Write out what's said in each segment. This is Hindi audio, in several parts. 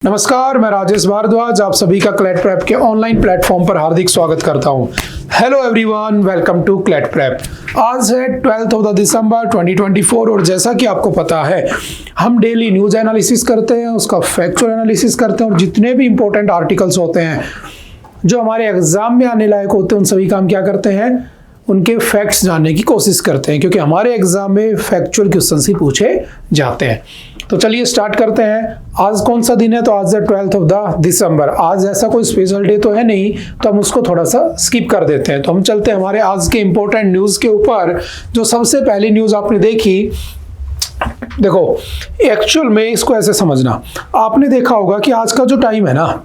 नमस्कार, मैं राजेश भारद्वाज आप सभी का क्लैट प्रेप के ऑनलाइन प्लेटफॉर्म पर हार्दिक स्वागत करता हूं। Hello everyone, welcome to CLAT prep. आज है 12 ऑफ दिसंबर 2024 और जैसा कि आपको पता है हम डेली न्यूज़ एनालिसिस करते हैं, उसका फैक्चुअल एनालिसिस करते हैं और जितने भी इंपॉर्टेंट आर्टिकल्स होते हैं जो हमारे एग्जाम में आने लायक होते हैं उन सभी का हम क्या करते हैं, उनके फैक्ट्स जानने की कोशिश करते हैं, क्योंकि हमारे एग्जाम में फैक्चुअल क्वेश्चन ही पूछे जाते हैं। तो चलिए स्टार्ट करते हैं। आज कौन सा दिन है? तो आज है 12 ऑफ दिसंबर। आज ऐसा कोई स्पेशल डे तो है नहीं, तो हम उसको थोड़ा सा स्किप कर देते हैं। तो हम चलते हैं हमारे आज के इंपॉर्टेंट न्यूज़ के ऊपर। जो सबसे पहली न्यूज़ आपने देखी, देखो एक्चुअल में इसको ऐसे समझना, आपने देखा होगा कि आज का जो टाइम है ना,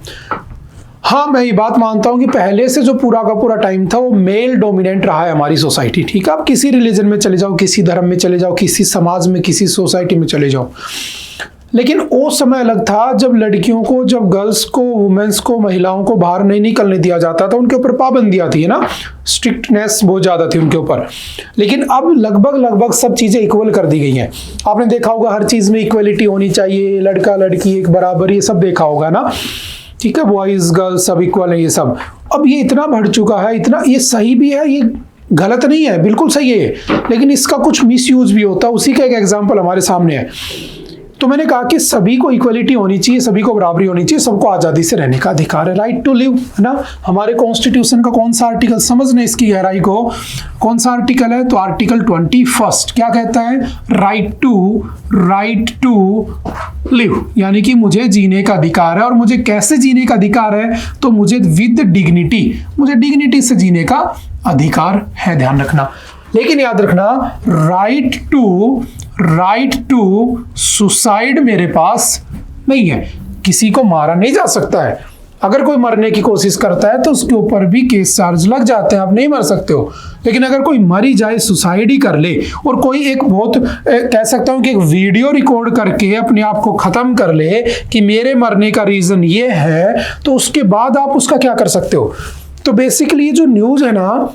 हाँ मैं ये बात मानता हूँ कि पहले से जो पूरा का पूरा टाइम था वो मेल डोमिनेंट रहा है हमारी सोसाइटी। ठीक है, आप किसी रिलीजन में चले जाओ, किसी धर्म में चले जाओ, किसी समाज में, किसी सोसाइटी में चले जाओ, लेकिन वो समय अलग था जब लड़कियों को, जब गर्ल्स को, वुमेन्स को, महिलाओं को बाहर नहीं निकलने दिया जाता था। उनके ऊपर पाबंदियां थी ना, स्ट्रिक्टनेस बहुत ज़्यादा थी उनके ऊपर। लेकिन अब लगभग सब चीज़ें इक्वल कर दी गई हैं। आपने देखा होगा हर चीज़ में इक्वलिटी होनी चाहिए, लड़का लड़की एक बराबर, ये सब देखा होगा ना। ठीक है, बॉयज गर्ल्स सब इक्वल है, ये सब अब ये इतना बढ़ चुका है, इतना ये सही भी है, ये गलत नहीं है, बिल्कुल सही है, लेकिन इसका कुछ मिसयूज भी होता है। उसी का एक एग्जांपल हमारे सामने है। तो मैंने कहा कि सभी को इक्वलिटी होनी चाहिए, सभी को बराबरी होनी चाहिए, सबको आज़ादी से रहने का अधिकार है, राइट टू लिव, है ना। हमारे कॉन्स्टिट्यूशन का कौन सा आर्टिकल, समझने इसकी गहराई को, कौन सा आर्टिकल है? तो आर्टिकल 21 क्या कहता है? राइट टू लिव, यानी कि मुझे जीने का अधिकार है। और मुझे कैसे जीने का अधिकार है? तो मुझे विद डिग्निटी, मुझे डिग्निटी से जीने का अधिकार है, ध्यान रखना। लेकिन याद रखना, राइट टू सुसाइड मेरे पास नहीं है। किसी को मारा नहीं जा सकता है। अगर कोई मरने की कोशिश करता है तो उसके ऊपर भी केस चार्ज लग जाते हैं, आप नहीं मर सकते हो। लेकिन अगर कोई मरी जाए, सुसाइड ही कर ले, और कोई एक बहुत कह सकता हूं कि एक वीडियो रिकॉर्ड करके अपने आप को खत्म कर ले कि मेरे मरने का रीजन ये है, तो उसके बाद आप उसका क्या कर सकते हो? तो बेसिकली ये जो न्यूज़ है ना,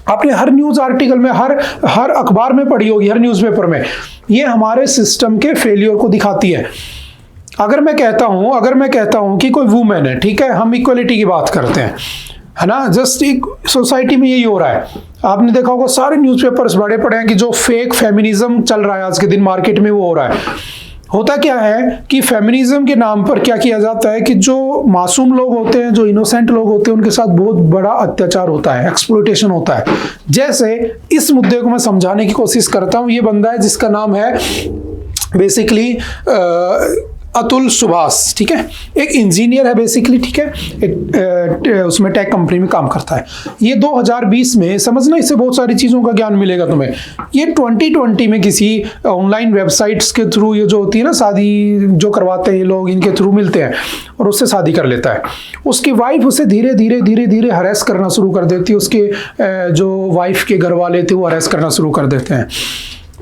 आपने हर न्यूज़ आर्टिकल में, हर अखबार में पढ़ी होगी, हर न्यूज़पेपर में, ये हमारे सिस्टम के फेलियर को दिखाती है। अगर मैं कहता हूं कि कोई वुमेन है, ठीक है, हम इक्वलिटी की बात करते हैं, है ना, जस्ट एक सोसाइटी में यही हो रहा है। आपने देखा होगा सारे न्यूज़पेपर्स बड़े पड़े हैं कि जो फेक फेमिनिज्म चल रहा है आज के दिन मार्केट में, वो हो रहा है। होता क्या है कि फेमिनिज्म के नाम पर क्या किया जाता है कि जो मासूम लोग होते हैं, जो इनोसेंट लोग होते हैं, उनके साथ बहुत बड़ा अत्याचार होता है, एक्सप्लॉयटेशन होता है। जैसे इस मुद्दे को मैं समझाने की कोशिश करता हूँ। ये बंदा है जिसका नाम है बेसिकली अतुल सुभाष, ठीक है, एक इंजीनियर है बेसिकली, ठीक है, उसमें टेक कंपनी में काम करता है। ये 2020 में, समझना, इससे बहुत सारी चीज़ों का ज्ञान मिलेगा तुम्हें। ये 2020 में किसी ऑनलाइन वेबसाइट्स के थ्रू, ये जो होती है ना शादी जो करवाते हैं ये लोग, इनके थ्रू मिलते हैं और उससे शादी कर लेता है। उसकी वाइफ उसे धीरे धीरे हरेस करना शुरू कर देती है। उसके जो वाइफ के घर वाले थे वो हरेस करना शुरू कर देते हैं।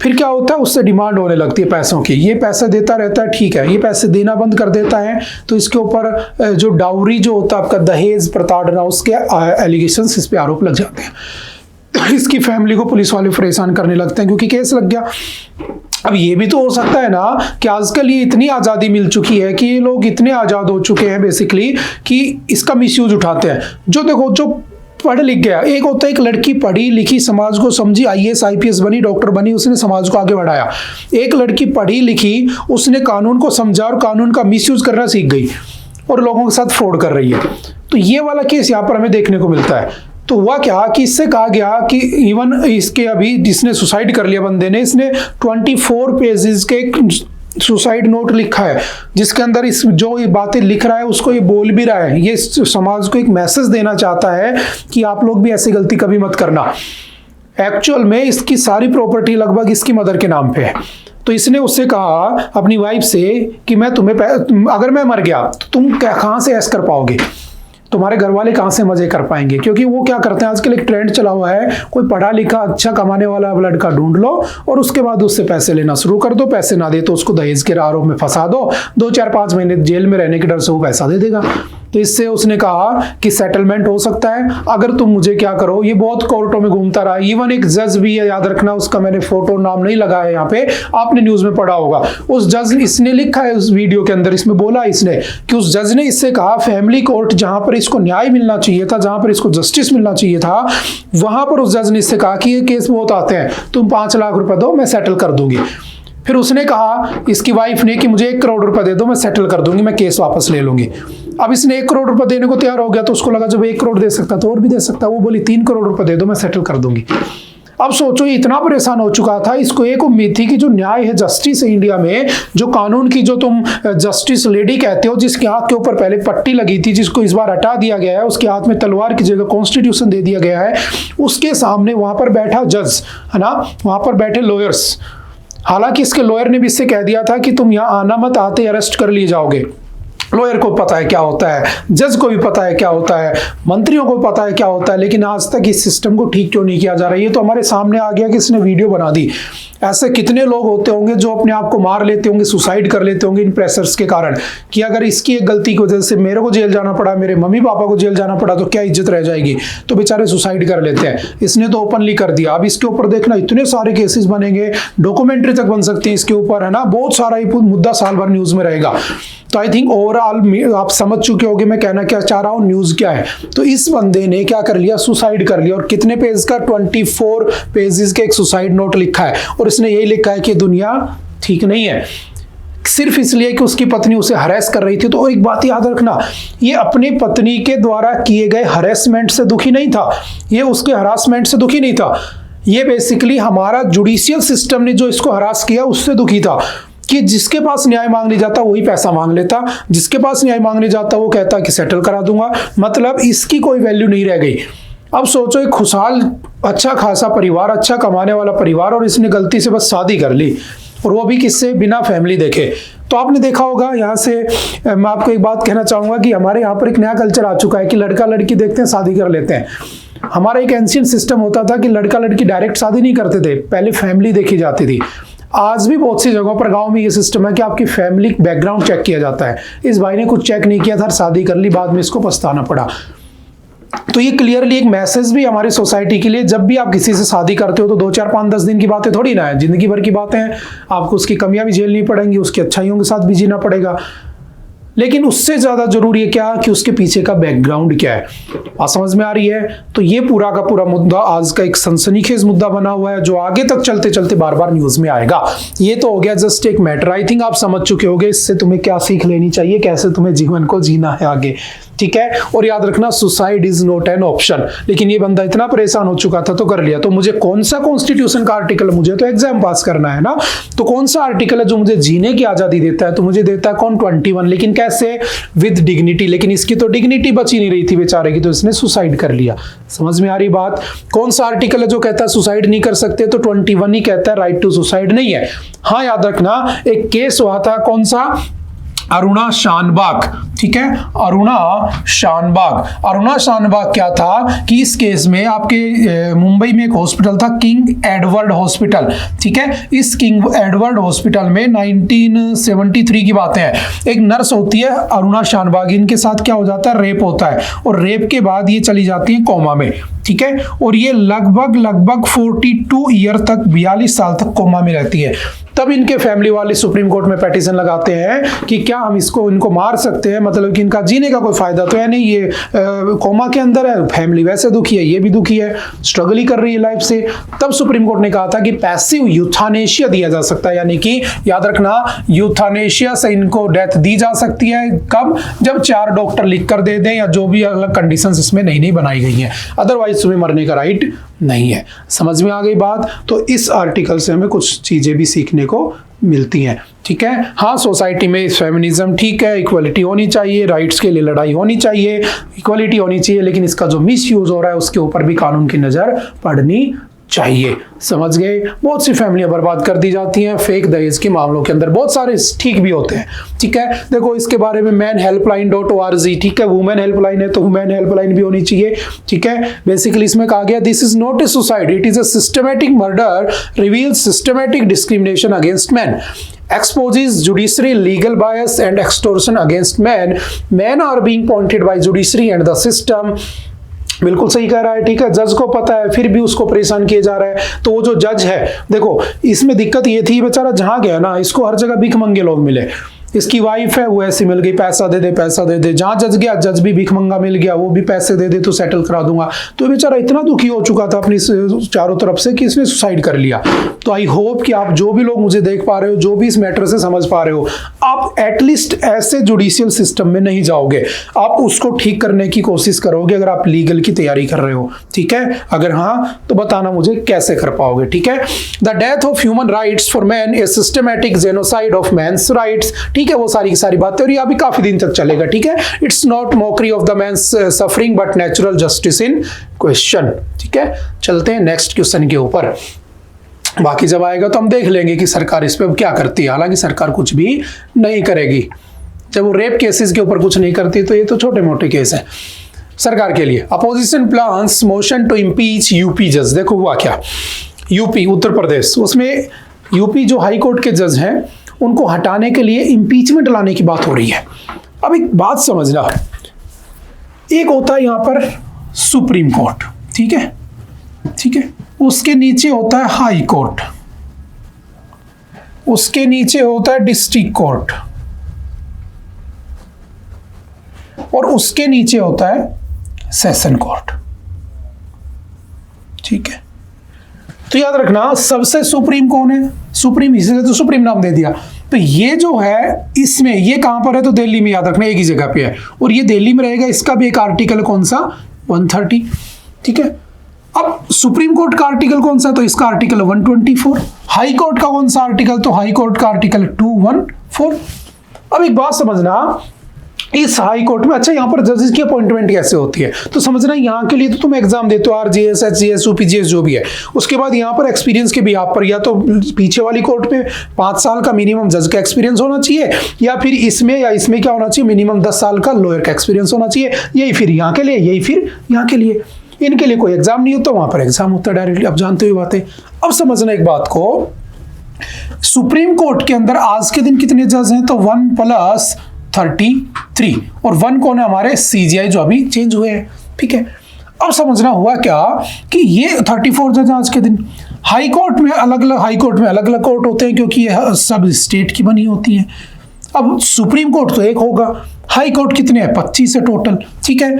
फिर क्या होता है, उससे डिमांड होने लगती है पैसों की। ये पैसे देता रहता है, ठीक है, ये पैसे देना बंद कर देता है तो इसके ऊपर जो डाउरी जो होता है आपका, दहेज प्रताड़ना, उसके एलिगेशंस, इस पे आरोप लग जाते हैं। इसकी फैमिली को पुलिस वाले परेशान करने लगते हैं क्योंकि केस लग गया। अब ये भी तो हो सकता है ना कि आजकल ये इतनी आज़ादी मिल चुकी है कि ये लोग इतने आज़ाद हो चुके हैं बेसिकली कि इसका मिसयूज उठाते हैं। जो देखो, जो पढ़ लिख गया, एक होता है एक लड़की पढ़ी लिखी, समाज को समझी, आईएएस आईपीएस बनी, डॉक्टर बनी, उसने समाज को आगे बढ़ाया। एक लड़की पढ़ी लिखी, उसने कानून को समझा और कानून का मिसयूज करना सीख गई और लोगों के साथ फ्रॉड कर रही है। तो ये वाला केस यहाँ पर हमें देखने को मिलता है। तो हुआ क्या कि इससे कहा गया कि इवन इसके अभी जिसने सुसाइड कर लिया बंदे ने, इसने 24 पेजेस के सुसाइड नोट लिखा है, जिसके अंदर इस जो ये बातें लिख रहा है उसको ये बोल भी रहा है, ये समाज को एक मैसेज देना चाहता है कि आप लोग भी ऐसी गलती कभी मत करना। एक्चुअल में इसकी सारी प्रॉपर्टी लगभग इसकी मदर के नाम पे है। तो इसने उससे कहा अपनी वाइफ से कि मैं तुम्हें, अगर मैं मर गया तो तुम कहाँ से ऐश कर पाओगे, तुम्हारे घर वाले कहाँ से मजे कर पाएंगे। क्योंकि वो क्या करते हैं, आजकल एक ट्रेंड चला हुआ है, कोई पढ़ा लिखा अच्छा कमाने वाला लड़का ढूंढ लो और उसके बाद उससे पैसे लेना शुरू कर दो। पैसे ना दे तो उसको दहेज के आरोप में फंसा दो, 2 4 5 महीने जेल में रहने के डर से वो पैसा दे देगा। तो इससे उसने कहा कि सेटलमेंट हो सकता है, अगर तुम मुझे क्या करो। ये बहुत कोर्टों में घूमता रहा, इवन एक जज भी है, याद रखना, उसका मैंने फोटो नाम नहीं लगाया यहाँ पे, आपने न्यूज में पढ़ा होगा। उस जज, इसने लिखा है उस वीडियो के अंदर, इसमें बोला इसने कि उस जज ने इससे कहा फैमिली कोर्ट जहां पर इसको न्याय मिलना चाहिए था, जहां पर इसको जस्टिस मिलना चाहिए था, वहां पर उस जज ने इससे कहा कि ये केस बहुत आते हैं, तुम 5 लाख रुपए दो, मैं सेटल कर दूंगी। फिर उसने कहा इसकी वाइफ ने कि मुझे 1 करोड़ रुपए दे दो, मैं सेटल कर दूंगी, मैं केस वापस ले लूंगी। अब इसने 1 करोड़ रुपए देने को तैयार हो गया, तो उसको लगा जब 1 करोड़ दे सकता तो और भी दे सकता। वो बोली 3 करोड़ रुपए दे दो, मैं सेटल कर दूंगी। अब सोचो, इतना परेशान हो चुका था, इसको एक उम्मीद थी कि जो न्याय है, जस्टिस है इंडिया में, जो कानून की जो तुम जस्टिस लेडी कहते हो, जिसके हाथ के ऊपर पहले पट्टी लगी थी, जिसको इस बार हटा दिया गया है, उसके हाथ में तलवार की जगह कॉन्स्टिट्यूशन दे दिया गया है, उसके सामने वहां पर बैठा जज है ना, वहां पर बैठे लॉयर्स। हालांकि इसके लॉयर ने भी इससे कह दिया था कि तुम यहाँ आना मत, आते अरेस्ट कर लिए जाओगे। लॉयर को पता है क्या होता है, जज को भी पता है क्या होता है, मंत्रियों को पता है क्या होता है, लेकिन आज तक इस सिस्टम को ठीक क्यों नहीं किया जा रहा है? ये तो हमारे सामने आ गया कि इसने वीडियो बना दी। ऐसे कितने लोग होते होंगे जो अपने आप को मार लेते होंगे, सुसाइड कर लेते होंगे इन प्रेशर्स के कारण, कि अगर इसकी एक गलती की वजह से मेरे को जेल जाना पड़ा, मेरे मम्मी पापा को जेल जाना पड़ा, तो क्या इज्जत रह जाएगी? तो बेचारे सुसाइड कर लेते हैं। इसने तो ओपनली कर दिया। अब इसके ऊपर देखना इतने सारे केसेस बनेंगे, डॉक्यूमेंट्री तक बन सकती है इसके ऊपर, है ना, बहुत सारा ये मुद्दा साल भर न्यूज में रहेगा। तो आई थिंक ओवरऑल आप समझ चुके होंगे मैं कहना क्या चाह रहा हूं, न्यूज क्या है। तो इस बंदे ने क्या कर लिया, सुसाइड कर लिया। और कितने पेज का, 24 पेजेस का एक सुसाइड नोट लिखा है, और इसने यही लिखा है कि दुनिया ठीक नहीं है, सिर्फ इसलिए कि उसकी पत्नी उसे हरेस कर रही थी। तो एक बात याद रखना, ये अपनी पत्नी के द्वारा किए गए हरेसमेंट से दुखी नहीं था, ये उसके हरासमेंट से दुखी नहीं था, ये बेसिकली हमारा जुडिशियल सिस्टम ने जो इसको हरास किया उससे दुखी था, कि जिसके पास न्याय मांगने जाता वही पैसा मांग लेता, जिसके पास न्याय मांगने जाता वो कहता कि सेटल करा दूंगा। मतलब इसकी कोई वैल्यू नहीं रह गई। अब सोचो, एक खुशहाल अच्छा खासा परिवार, अच्छा कमाने वाला परिवार, और इसने गलती से बस शादी कर ली, और वो भी किससे, बिना फैमिली देखे। तो आपने देखा होगा, यहाँ से मैं आपको एक बात कहना चाहूंगा कि हमारे यहाँ पर एक नया कल्चर आ चुका है कि लड़का लड़की देखते हैं शादी कर लेते हैं। हमारा एक एंशिएंट सिस्टम होता था कि लड़का लड़की डायरेक्ट शादी नहीं करते थे, पहले फैमिली देखी जाती थी। आज भी बहुत सी जगहों पर गांव में ये सिस्टम है कि आपकी फैमिली बैकग्राउंड चेक किया जाता है। इस भाई ने कुछ चेक नहीं किया था, शादी कर ली, बाद में इसको पछताना पड़ा। तो ये क्लियरली एक मैसेज भी हमारी सोसाइटी के लिए, जब भी आप किसी से शादी करते हो तो 2, 4, 5, 10 दिन की बातें थोड़ी ना है, जिंदगी भर की बातें हैं। आपको उसकी कमियां भी झेलनी पड़ेंगी, उसकी अच्छाइयों के साथ भी जीना पड़ेगा। लेकिन उससे ज्यादा जरूरी है क्या, कि उसके पीछे का बैकग्राउंड क्या है। बात समझ में आ रही है? तो ये पूरा का पूरा मुद्दा आज का एक सनसनीखेज मुद्दा बना हुआ है, जो आगे तक चलते चलते बार बार न्यूज में आएगा। ये तो हो गया जस्ट एक मैटर। आई थिंक आप समझ चुके होंगे इससे तुम्हें क्या सीख लेनी चाहिए, कैसे तुम्हें जीवन को जीना है आगे, ठीक है। और याद रखना, suicide is not an option. लेकिन ये बंदा इतना परेशान हो चुका था तो कर लिया। तो मुझे कौन सा कॉन्स्टिट्यूशन का आर्टिकल, मुझे तो एग्जाम पास करना है ना, तो कौन सा आर्टिकल है जो मुझे जीने की आजादी देता है? तो मुझे देता है कौन, 21। लेकिन कैसे, विद डिग्निटी। लेकिन इसकी तो डिग्निटी बची नहीं रही थी बेचारे की, तो इसने सुसाइड कर लिया। समझ में आ रही बात? कौन सा आर्टिकल है जो कहता है सुसाइड नहीं कर सकते? तो 21 ही कहता है, राइट टू सुसाइड नहीं है। हाँ, याद रखना, एक केस हुआ था, कौन सा, अरुणा शानबाग, ठीक है, अरुणा शानबाग। अरुणा शानबाग क्या था कि इस केस में आपके मुंबई में एक हॉस्पिटल था, किंग एडवर्ड हॉस्पिटल, ठीक है। इस किंग एडवर्ड हॉस्पिटल में 1973 की बातें हैं, एक नर्स होती है अरुणा शानबाग, इनके साथ क्या हो जाता है, रेप होता है, और रेप के बाद ये चली जाती है कोमा में, ठीक है। और ये लगभग 42 ईयर तक, 42 साल तक कोमा में रहती है। तब इनके फैमिली वाले सुप्रीम कोर्ट में पेटिशन लगाते हैं कि क्या हम इनको मार सकते हैं, मतलब कि इनका जीने का कोई फायदा तो है नहीं, ये कोमा के अंदर है, फैमिली वैसे दुखी है, ये भी दुखी है, स्ट्रगल ही कर रही है लाइफ से। तब सुप्रीम कोर्ट ने कहा था कि पैसिव यूथानेशिया दिया जा सकता है, यानी कि याद रखना, यूथानेशिया से इनको डेथ दी जा सकती है। कब? जब 4 डॉक्टर लिख कर दे दें, या जो भी अलग कंडीशंस इसमें नई बनाई गई हैं, अदरवाइज तुम्हें मरने का राइट नहीं है। समझ में आ गई बात? तो इस आर्टिकल से हमें कुछ चीजें भी सीखने को मिलती हैं, ठीक है। हाँ, सोसाइटी में फेमिनिज्म ठीक है, इक्वलिटी होनी चाहिए, राइट्स के लिए लड़ाई होनी चाहिए, इक्वलिटी होनी चाहिए, लेकिन इसका जो मिस यूज हो रहा है उसके ऊपर भी कानून की नजर पड़नी चाहिए। समझ गए? बहुत सी फैमिलियां बर्बाद कर दी जाती हैं फेक दहेज के मामलों के अंदर, बहुत सारे ठीक भी होते हैं। ठीक है, देखो इसके बारे में manhelpline.org, ठीक है, वुमेन हेल्पलाइन है तो वुमेन हेल्पलाइन भी होनी चाहिए। ठीक है, बेसिकली इसमें कहा गया this is not a suicide, it is a systematic murder, reveals systematic discrimination against man, exposes judiciary legal bias and extortion against men. Men are being pointed by judiciary and the system. बिल्कुल सही कह रहा है। ठीक है, जज को पता है फिर भी उसको परेशान किया जा रहा है। तो वो जो जज है, देखो इसमें दिक्कत ये थी, बेचारा जहां गया ना, इसको हर जगह भीख मंगे लोग मिले। इसकी वाइफ है वो ऐसी मिल गई, पैसा दे दे पैसा दे दे, जहां जज गया जज भी भीख मंगा मिल गया, वो भी पैसे दे दे तो सेटल करा दूंगा। तो बेचारा इतना दुखी हो चुका था अपनी चारों तरफ से कि इसने सुसाइड कर लिया। तो आई होप कि आप जो भी लोग मुझे देख पा रहे हो, जो भी इस मैटर से समझ पा रहे हो, आप एटलीस्ट ऐसे जुडिशियल सिस्टम में नहीं जाओगे, आप उसको ठीक करने की कोशिश करोगे अगर आप लीगल की तैयारी कर रहे हो। ठीक है, अगर हाँ तो बताना मुझे कैसे कर पाओगे। ठीक है, the death of human rights for man a systematic genocide of man's rights. ठीक है, वो सारी की सारी बातें, और ये अभी काफी दिन तक चलेगा। ठीक है, it's not mockery of the man's suffering but natural justice in question. ठीक है, चलते हैं नेक्स्ट क्वेश्चन के ऊपर। बाकी जब आएगा तो हम देख लेंगे कि सरकार इस पे क्या करती है। हालांकि सरकार कुछ भी नहीं करेगी, जब वो रेप केसेस के ऊपर कुछ नहीं करती तो ये तो छोटे मोटे केस हैं सरकार के लिए। Opposition plans motion to impeach UP जज। देखो हुआ क्या, यूपी उत्तर प्रदेश, उसमें यूपी जो हाई कोर्ट के जज हैं उनको हटाने के लिए इम्पीचमेंट लाने की बात हो रही है। अब एक बात समझना, एक होता है यहां पर सुप्रीम कोर्ट, ठीक है, ठीक है, उसके नीचे होता है हाई कोर्ट, उसके नीचे होता है डिस्ट्रिक्ट कोर्ट, और उसके नीचे होता है सेशन कोर्ट। ठीक है, तो याद रखना सबसे सुप्रीम कौन है, सुप्रीम, इसलिए तो सुप्रीम नाम दे दिया। तो ये जो है इसमें, ये कहां पर है तो दिल्ली में, याद रखना एक ही जगह पे है, और ये दिल्ली में रहेगा। इसका भी एक आर्टिकल कौन सा, 130। ठीक है, अब सुप्रीम कोर्ट का आर्टिकल कौन सा, तो इसका आर्टिकल 124। हाई कोर्ट का कौन सा आर्टिकल, तो हाई कोर्ट का आर्टिकल 214। अब एक बात समझना, इस हाई कोर्ट में, अच्छा यहाँ पर जजेस की अपॉइंटमेंट कैसे होती है, तो समझना यहाँ के लिए तो तुम एग्जाम देते हो, आरजीएस, एचजीएस, यूपीजीएस जो भी है, उसके बाद यहाँ पर एक्सपीरियंस के भी यहाँ पर या तो पीछे वाली कोर्ट में 5 साल का मिनिमम जज का एक्सपीरियंस होना चाहिए, या फिर इसमें या इसमें क्या होना चाहिए, मिनिमम 10 साल का लॉयर का एक्सपीरियंस होना चाहिए। यही फिर यहाँ के लिए, यही फिर यहाँ के लिए, इनके लिए कोई एग्जाम नहीं होता, वहां पर एग्जाम होता है डायरेक्टली। अब जानते हुए बातें, अब समझना एक बात को, सुप्रीम कोर्ट के अंदर आज के दिन कितने जज हैं, तो 1+33, और 1 कौन है, हमारे सीजीआई जो अभी चेंज हुए हैं। ठीक है, अब समझना हुआ क्या कि ये 34 जज आज के दिन। हाई कोर्ट में अलग अलग, हाई कोर्ट में अलग अलग कोर्ट होते हैं क्योंकि ये सब स्टेट की बनी होती है। अब सुप्रीम कोर्ट तो एक होगा, हाई कोर्ट कितने हैं, 25 है टोटल। ठीक है,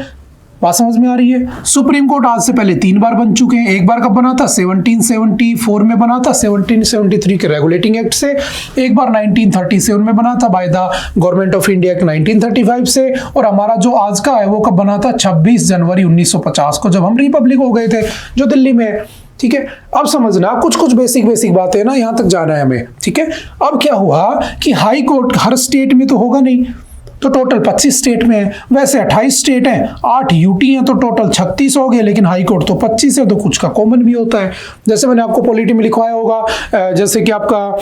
बात समझ में आ रही है। सुप्रीम कोर्ट आज से पहले 3 बार बन चुके हैं। एक बार कब बना था, 1774 में बना था, 1773 के रेगुलेटिंग एक्ट से। एक बार 1937 में बना था by the government of India 1935 से। और हमारा जो आज का है वो कब बना था, 26 जनवरी 1950 को, जब हम रिपब्लिक हो गए थे, जो दिल्ली में है। ठीक है, अब समझना कुछ कुछ बेसिक बातें ना, यहां तक जाना है हमें। ठीक है, अब क्या हुआ कि हाई कोर्ट हर स्टेट में तो होगा नहीं, तो टोटल 25 स्टेट में है। वैसे 28 स्टेट हैं, 8 यूटी हैं, तो टोटल 36 हो गए, लेकिन हाई कोर्ट तो 25 है, तो कुछ का कॉमन भी होता है। जैसे मैंने आपको पॉलिटी में लिखवाया होगा, जैसे कि आपका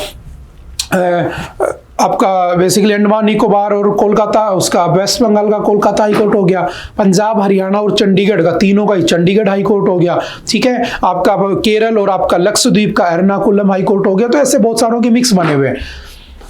बेसिकली अंडमान निकोबार और कोलकाता, उसका वेस्ट बंगाल का कोलकाता हाई कोर्ट हो गया, पंजाब हरियाणा और चंडीगढ़ का, तीनों का ही चंडीगढ़ हाई कोर्ट हो गया। ठीक है, आपका केरल और आपका लक्षद्वीप का एर्नाकुलम हाई कोर्ट हो गया। तो ऐसे बहुत सारों के मिक्स बने हुए हैं।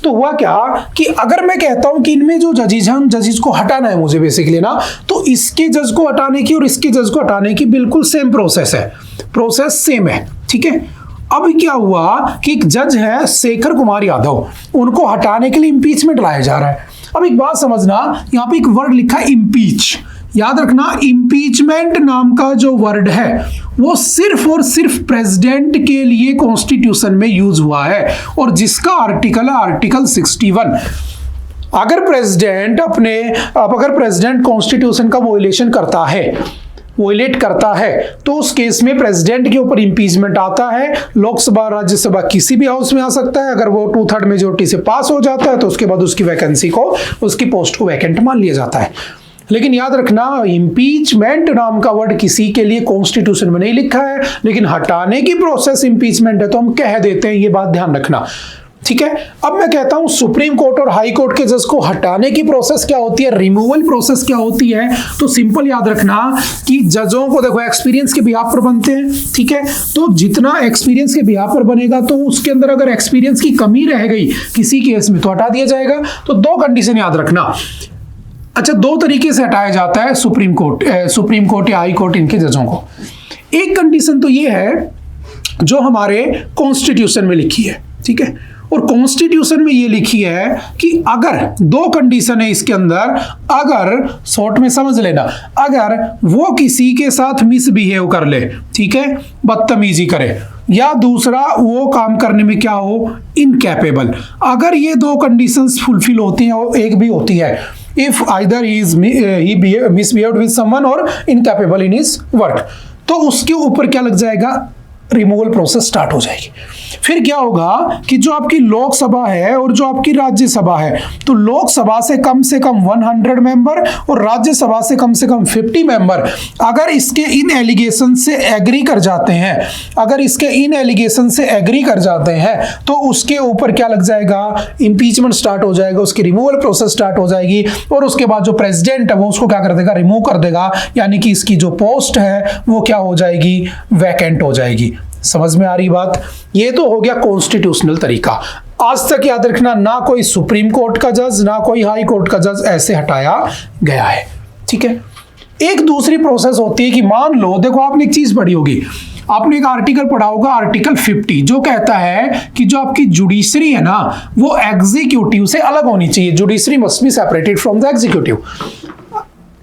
तो हुआ क्या कि अगर मैं कहता हूं कि इनमें जो जजेज हैं, जजेज को हटाना है मुझे बेसिकली ना, तो इसके जज को हटाने की और इसके जज को हटाने की बिल्कुल सेम प्रोसेस है, प्रोसेस सेम है। ठीक है, अब क्या हुआ कि एक जज है शेखर कुमार यादव, उनको हटाने के लिए इंपीचमेंट लाया जा रहा है। अब एक बात समझना, यहां पे एक वर्ड लिखा है इंपीच, याद रखना इम्पीचमेंट नाम का जो वर्ड है वो सिर्फ और सिर्फ प्रेसिडेंट के लिए कॉन्स्टिट्यूशन में यूज हुआ है, और जिसका आर्टिकल है आर्टिकल 61। अगर प्रेसिडेंट कॉन्स्टिट्यूशन का वोलेशन करता है, वोलेट करता है, तो उस केस में प्रेसिडेंट के ऊपर इंपीचमेंट आता है। लोकसभा राज्यसभा किसी भी हाउस में आ सकता है। अगर वो 2/3 मेजोरिटी से पास हो जाता है तो उसके बाद उसकी वैकेंसी को, उसकी पोस्ट को वैकेंट मान लिया जाता है। लेकिन याद रखना, इम्पीचमेंट नाम का वर्ड किसी के लिए कॉन्स्टिट्यूशन में नहीं लिखा है, लेकिन हटाने की प्रोसेस इम्पीचमेंट है तो हम कह देते हैं, ये बात ध्यान रखना। ठीक है, अब मैं कहता हूं सुप्रीम कोर्ट और हाई कोर्ट के जज को हटाने की प्रोसेस क्या होती है, रिमूवल प्रोसेस क्या होती है। तो सिंपल याद रखना कि जजों को देखो एक्सपीरियंस के बिहाफ पर बनते हैं। ठीक है, तो जितना एक्सपीरियंस के बिहाफ पर बनेगा तो उसके अंदर अगर एक्सपीरियंस की कमी रह गई किसी केस में तो हटा दिया जाएगा। तो दो कंडीशन याद रखना। अच्छा, दो तरीके से हटाया जाता है सुप्रीम कोर्ट या हाई कोर्ट इनके जजों को। एक कंडीशन तो ये है जो हमारे कॉन्स्टिट्यूशन में लिखी है। ठीक है, और कॉन्स्टिट्यूशन में ये लिखी है कि अगर दो कंडीशन है इसके अंदर, अगर शॉर्ट में समझ लेना, अगर वो किसी के साथ मिसबिहेव कर ले, ठीक है, बदतमीजी करे, या दूसरा वो काम करने में क्या हो, इनकैपेबल, अगर ये दो कंडीशंस फुलफिल होती हैं और एक भी होती है, if either he misbehaved with someone और इनकैपेबल इन हिज वर्क, तो उसके ऊपर क्या लग जाएगा, रिमूवल प्रोसेस स्टार्ट हो जाएगी। फिर क्या होगा कि जो आपकी लोकसभा है और जो आपकी राज्यसभा है, तो लोकसभा से कम 100 मेंबर और राज्यसभा से कम 50 मेंबर अगर इसके इन एलिगेशन से एग्री कर जाते हैं, अगर इसके इन एलिगेशन से एग्री कर जाते हैं तो उसके ऊपर क्या लग जाएगा, इंपीचमेंट स्टार्ट हो जाएगा, उसकी रिमूवल प्रोसेस स्टार्ट हो जाएगी। और उसके बाद जो प्रेसिडेंट है वो उसको क्या कर देगा, रिमूव कर देगा, यानी कि इसकी जो पोस्ट है वो क्या हो जाएगी, वैकेंट हो जाएगी। समझ में आ रही बात? ये तो हो गया कॉन्स्टिट्यूशनल तरीका। आज तक याद रखना, ना कोई सुप्रीम कोर्ट का जज ना कोई हाई कोर्ट का जज ऐसे हटाया गया है। ठीक है, एक दूसरी प्रोसेस होती है कि मान लो, देखो आपने एक चीज पढ़ी होगी, आपने एक आर्टिकल पढ़ा होगा, आर्टिकल 50, जो कहता है कि जो आपकी जुडिशरी है ना वो एग्जीक्यूटिव से अलग होनी चाहिए। Judiciary must be separated from the executive.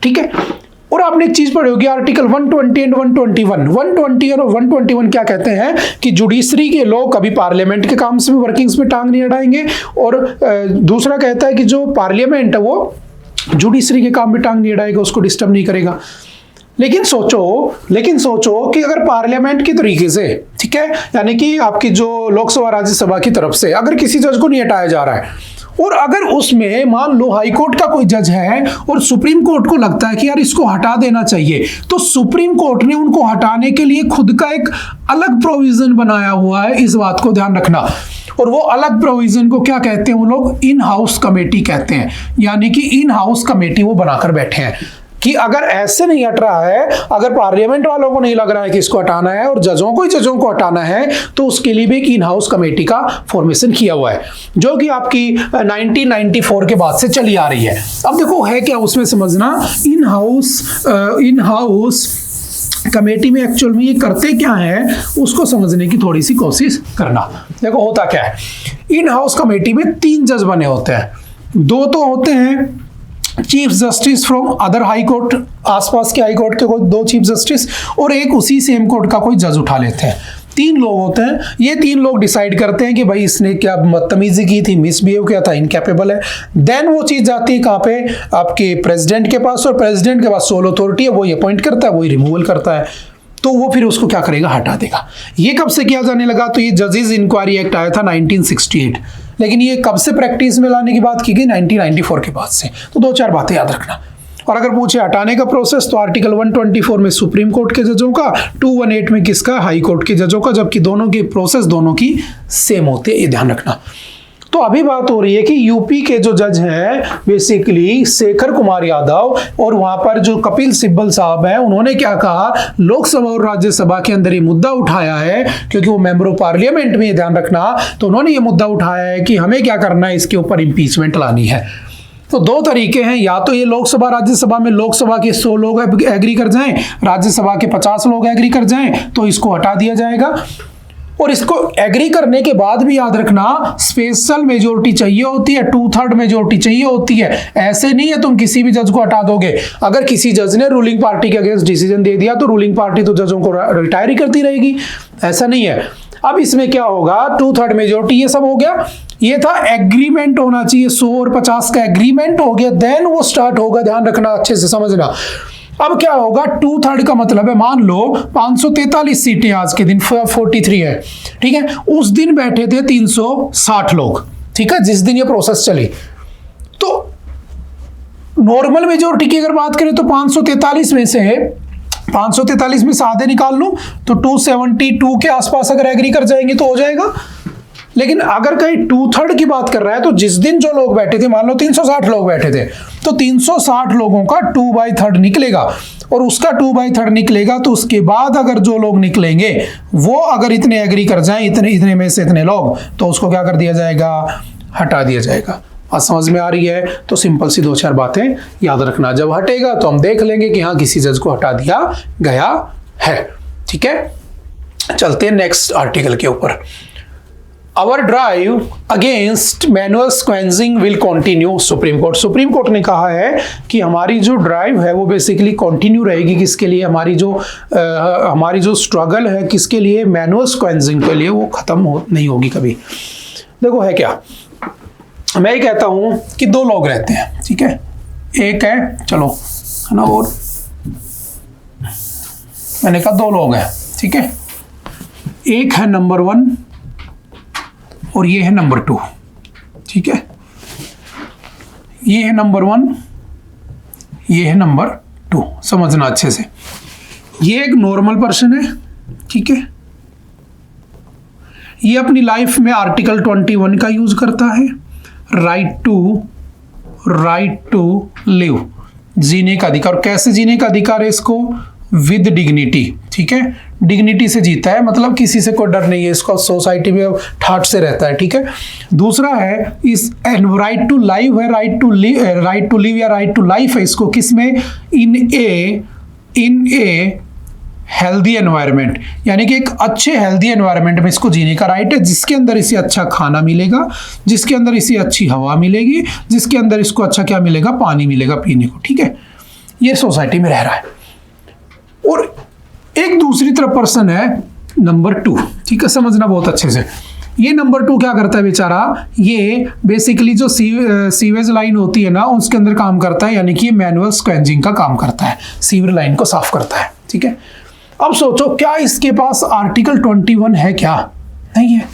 ठीक है, और आपने एक चीज पढ़ी होगी, आर्टिकल 120 एंड 121। 120 और 121 क्या कहते हैं कि जुडिशरी के लोग कभी पार्लियामेंट के काम से वर्किंग्स में टांग नहीं अड़ाएंगे, और दूसरा कहता है कि जो पार्लियामेंट है वो जुडिशरी के काम में टांग नहीं अड़ाएगा, उसको डिस्टर्ब नहीं करेगा। लेकिन सोचो कि अगर पार्लियामेंट की तरीके से, ठीक है, यानी कि आपकी जो लोकसभा राज्यसभा की तरफ से अगर किसी जज को नहीं हटाया जा रहा है, और अगर उसमें मान लो हाई कोर्ट का कोई जज है और सुप्रीम कोर्ट को लगता है कि यार इसको हटा देना चाहिए, तो सुप्रीम कोर्ट ने उनको हटाने के लिए खुद का एक अलग प्रोविजन बनाया हुआ है। इस बात को ध्यान रखना। और वो अलग प्रोविजन को क्या कहते हैं, वो लोग इन हाउस कमेटी कहते हैं। यानी कि इन हाउस कमेटी वो बनाकर बैठे हैं कि अगर ऐसे नहीं हट रहा है, अगर पार्लियामेंट वालों को नहीं लग रहा है कि इसको हटाना है और जजों को हटाना है, तो उसके लिए भी एक इन हाउस कमेटी का फॉर्मेशन किया हुआ है, जो कि आपकी 1994 के बाद से चली आ रही है। अब देखो है क्या उसमें समझना, इन हाउस कमेटी में एक्चुअल में ये करते क्या है उसको समझने की थोड़ी सी कोशिश करना। देखो होता क्या है, इन हाउस कमेटी में 3 जज बने होते हैं। 2 तो होते हैं chief justice from other high court, आसपास के हाई कोर्ट के कोई 2 चीफ जस्टिस, और एक उसी सेम कोर्ट का कोई जज उठा लेते हैं। 3 लोग होते हैं। ये 3 लोग डिसाइड करते हैं कि भाई इसने क्या बदतमीजी की थी, मिसबिहेव किया था, इनकैपेबल है। देन वो चीज जाती है कहाँ पे, आपके प्रेसिडेंट के पास, और प्रेसिडेंट के पास सोल अथॉरिटी है, वो ये अपॉइंट करता है, वो रिमूवल करता है, तो वो फिर उसको क्या करेगा, हटा देगा। ये कब से किया जाने लगा, तो ये जजेस इंक्वायरी एक्ट आया था 1968, लेकिन ये कब से प्रैक्टिस में लाने की बात की गई, 1994 के बाद से। तो 2-4 बातें याद रखना। और अगर पूछे हटाने का प्रोसेस, तो आर्टिकल 124 में सुप्रीम कोर्ट के जजों का, 218 में किसका, हाई कोर्ट के जजों का, जबकि दोनों की प्रोसेस दोनों की सेम होती है, ये ध्यान रखना। तो अभी बात हो रही है कि यूपी के जो जज हैं बेसिकली शेखर कुमार यादव, और वहां पर जो कपिल सिब्बल साहब हैं, उन्होंने क्या कहा, लोकसभा और राज्यसभा के अंदर ये मुद्दा उठाया है, क्योंकि वो मेंबर ऑफ पार्लियामेंट में, ध्यान रखना, तो उन्होंने ये मुद्दा उठाया है कि हमें क्या करना है, इसके ऊपर इंपीचमेंट लानी है। तो 2 तरीके हैं, या तो ये लोकसभा राज्यसभा में लोकसभा के 100 लोग एग्री कर जाएं, राज्यसभा के 50 लोग एग्री कर जाएं, तो इसको हटा दिया जाएगा। और इसको एग्री करने के बाद भी याद रखना, स्पेशल मेजोरिटी चाहिए होती है, 2/3 मेजोरिटी चाहिए होती है। ऐसे नहीं है तुम किसी भी जज को हटा दोगे। अगर किसी जज ने रूलिंग पार्टी के अगेंस्ट डिसीजन दे दिया तो रूलिंग पार्टी तो जजों को रिटायर ही करती रहेगी, ऐसा नहीं है। अब इसमें क्या होगा, 2/3 मेजोरिटी, ये सब हो गया। ये था एग्रीमेंट होना चाहिए, 100 और 50 का एग्रीमेंट हो गया, देन वो स्टार्ट होगा। ध्यान रखना, अच्छे से समझना। अब क्या होगा, 2/3 का मतलब है, मान लो 543 सीटें आज के दिन 43 है, ठीक है, उस दिन बैठे थे 360 लोग, ठीक है, जिस दिन ये प्रोसेस चली। तो नॉर्मल मेजोरिटी की अगर बात करें तो 543 में से 543 में से आधे निकाल लूं तो 272 के आसपास अगर एग्री कर जाएंगे तो हो जाएगा। लेकिन अगर कहीं 2/3 की बात कर रहा है तो जिस दिन जो लोग बैठे थे, मान लो 360 लोग बैठे थे, तो 360 लोगों का 2/3 निकलेगा, और उसका 2/3 निकलेगा तो उसके बाद अगर जो लोग निकलेंगे वो अगर इतने एग्री कर जाएं, इतने में से इतने लोग, तो उसको क्या कर दिया जाएगा, हटा दिया जाएगा। बात समझ में आ रही है? तो सिंपल सी 2-4 बातें याद रखना। जब हटेगा तो हम देख लेंगे कि हाँ किसी जज को हटा दिया गया है। ठीक है, चलते हैं नेक्स्ट आर्टिकल के ऊपर। Hour drive against manual scavenging will continue. Supreme court ने कहा है कि हमारी जो ड्राइव है वो बेसिकली कंटिन्यू रहेगी। किसके लिए? हमारी जो स्ट्रगल है किसके लिए? मैनुअल स्क्वेंजिंग के लिए, वो खत्म नहीं होगी कभी। देखो है क्या, मैं ये कहता हूं कि 2 लोग रहते हैं, ठीक है, एक है, चलो है ना, और मैंने कहा 2 लोग हैं, ठीक है, एक है नंबर 1 और ये है नंबर 2, ठीक है, ये है नंबर 1, ये है नंबर 2, समझना अच्छे से। ये एक नॉर्मल पर्सन है, ठीक है, ये अपनी लाइफ में आर्टिकल 21 का यूज करता है, राइट टू लिव, जीने का अधिकार। कैसे जीने का अधिकार है इसको? विद डिग्निटी, ठीक है, डिग्निटी से जीता है, मतलब किसी से कोई डर नहीं है इसको, सोसाइटी में ठाट से रहता है, ठीक है। दूसरा है इस राइट टू लाइव है, राइट टू लिव या राइट टू लाइफ है इसको किस में? इन ए हेल्दी एनवायरनमेंट, यानी कि एक अच्छे हेल्दी एनवायरनमेंट में इसको जीने का राइट है, जिसके अंदर इसे अच्छा खाना मिलेगा, जिसके अंदर इसे अच्छी हवा मिलेगी, जिसके अंदर इसको अच्छा क्या मिलेगा? पानी मिलेगा पीने को, ठीक है। ये सोसाइटी में रह रहा है। और एक दूसरी तरफ पर्सन है नंबर 2, ठीक है, समझना बहुत अच्छे से। ये नंबर 2 क्या करता है बेचारा? ये बेसिकली जो सीवेज लाइन होती है ना उसके अंदर काम करता है, यानी कि ये मैनुअल स्क्वेंजिंग का काम करता है, सीवर लाइन को साफ करता है, ठीक है। अब सोचो क्या इसके पास आर्टिकल 21 है? क्या नहीं है,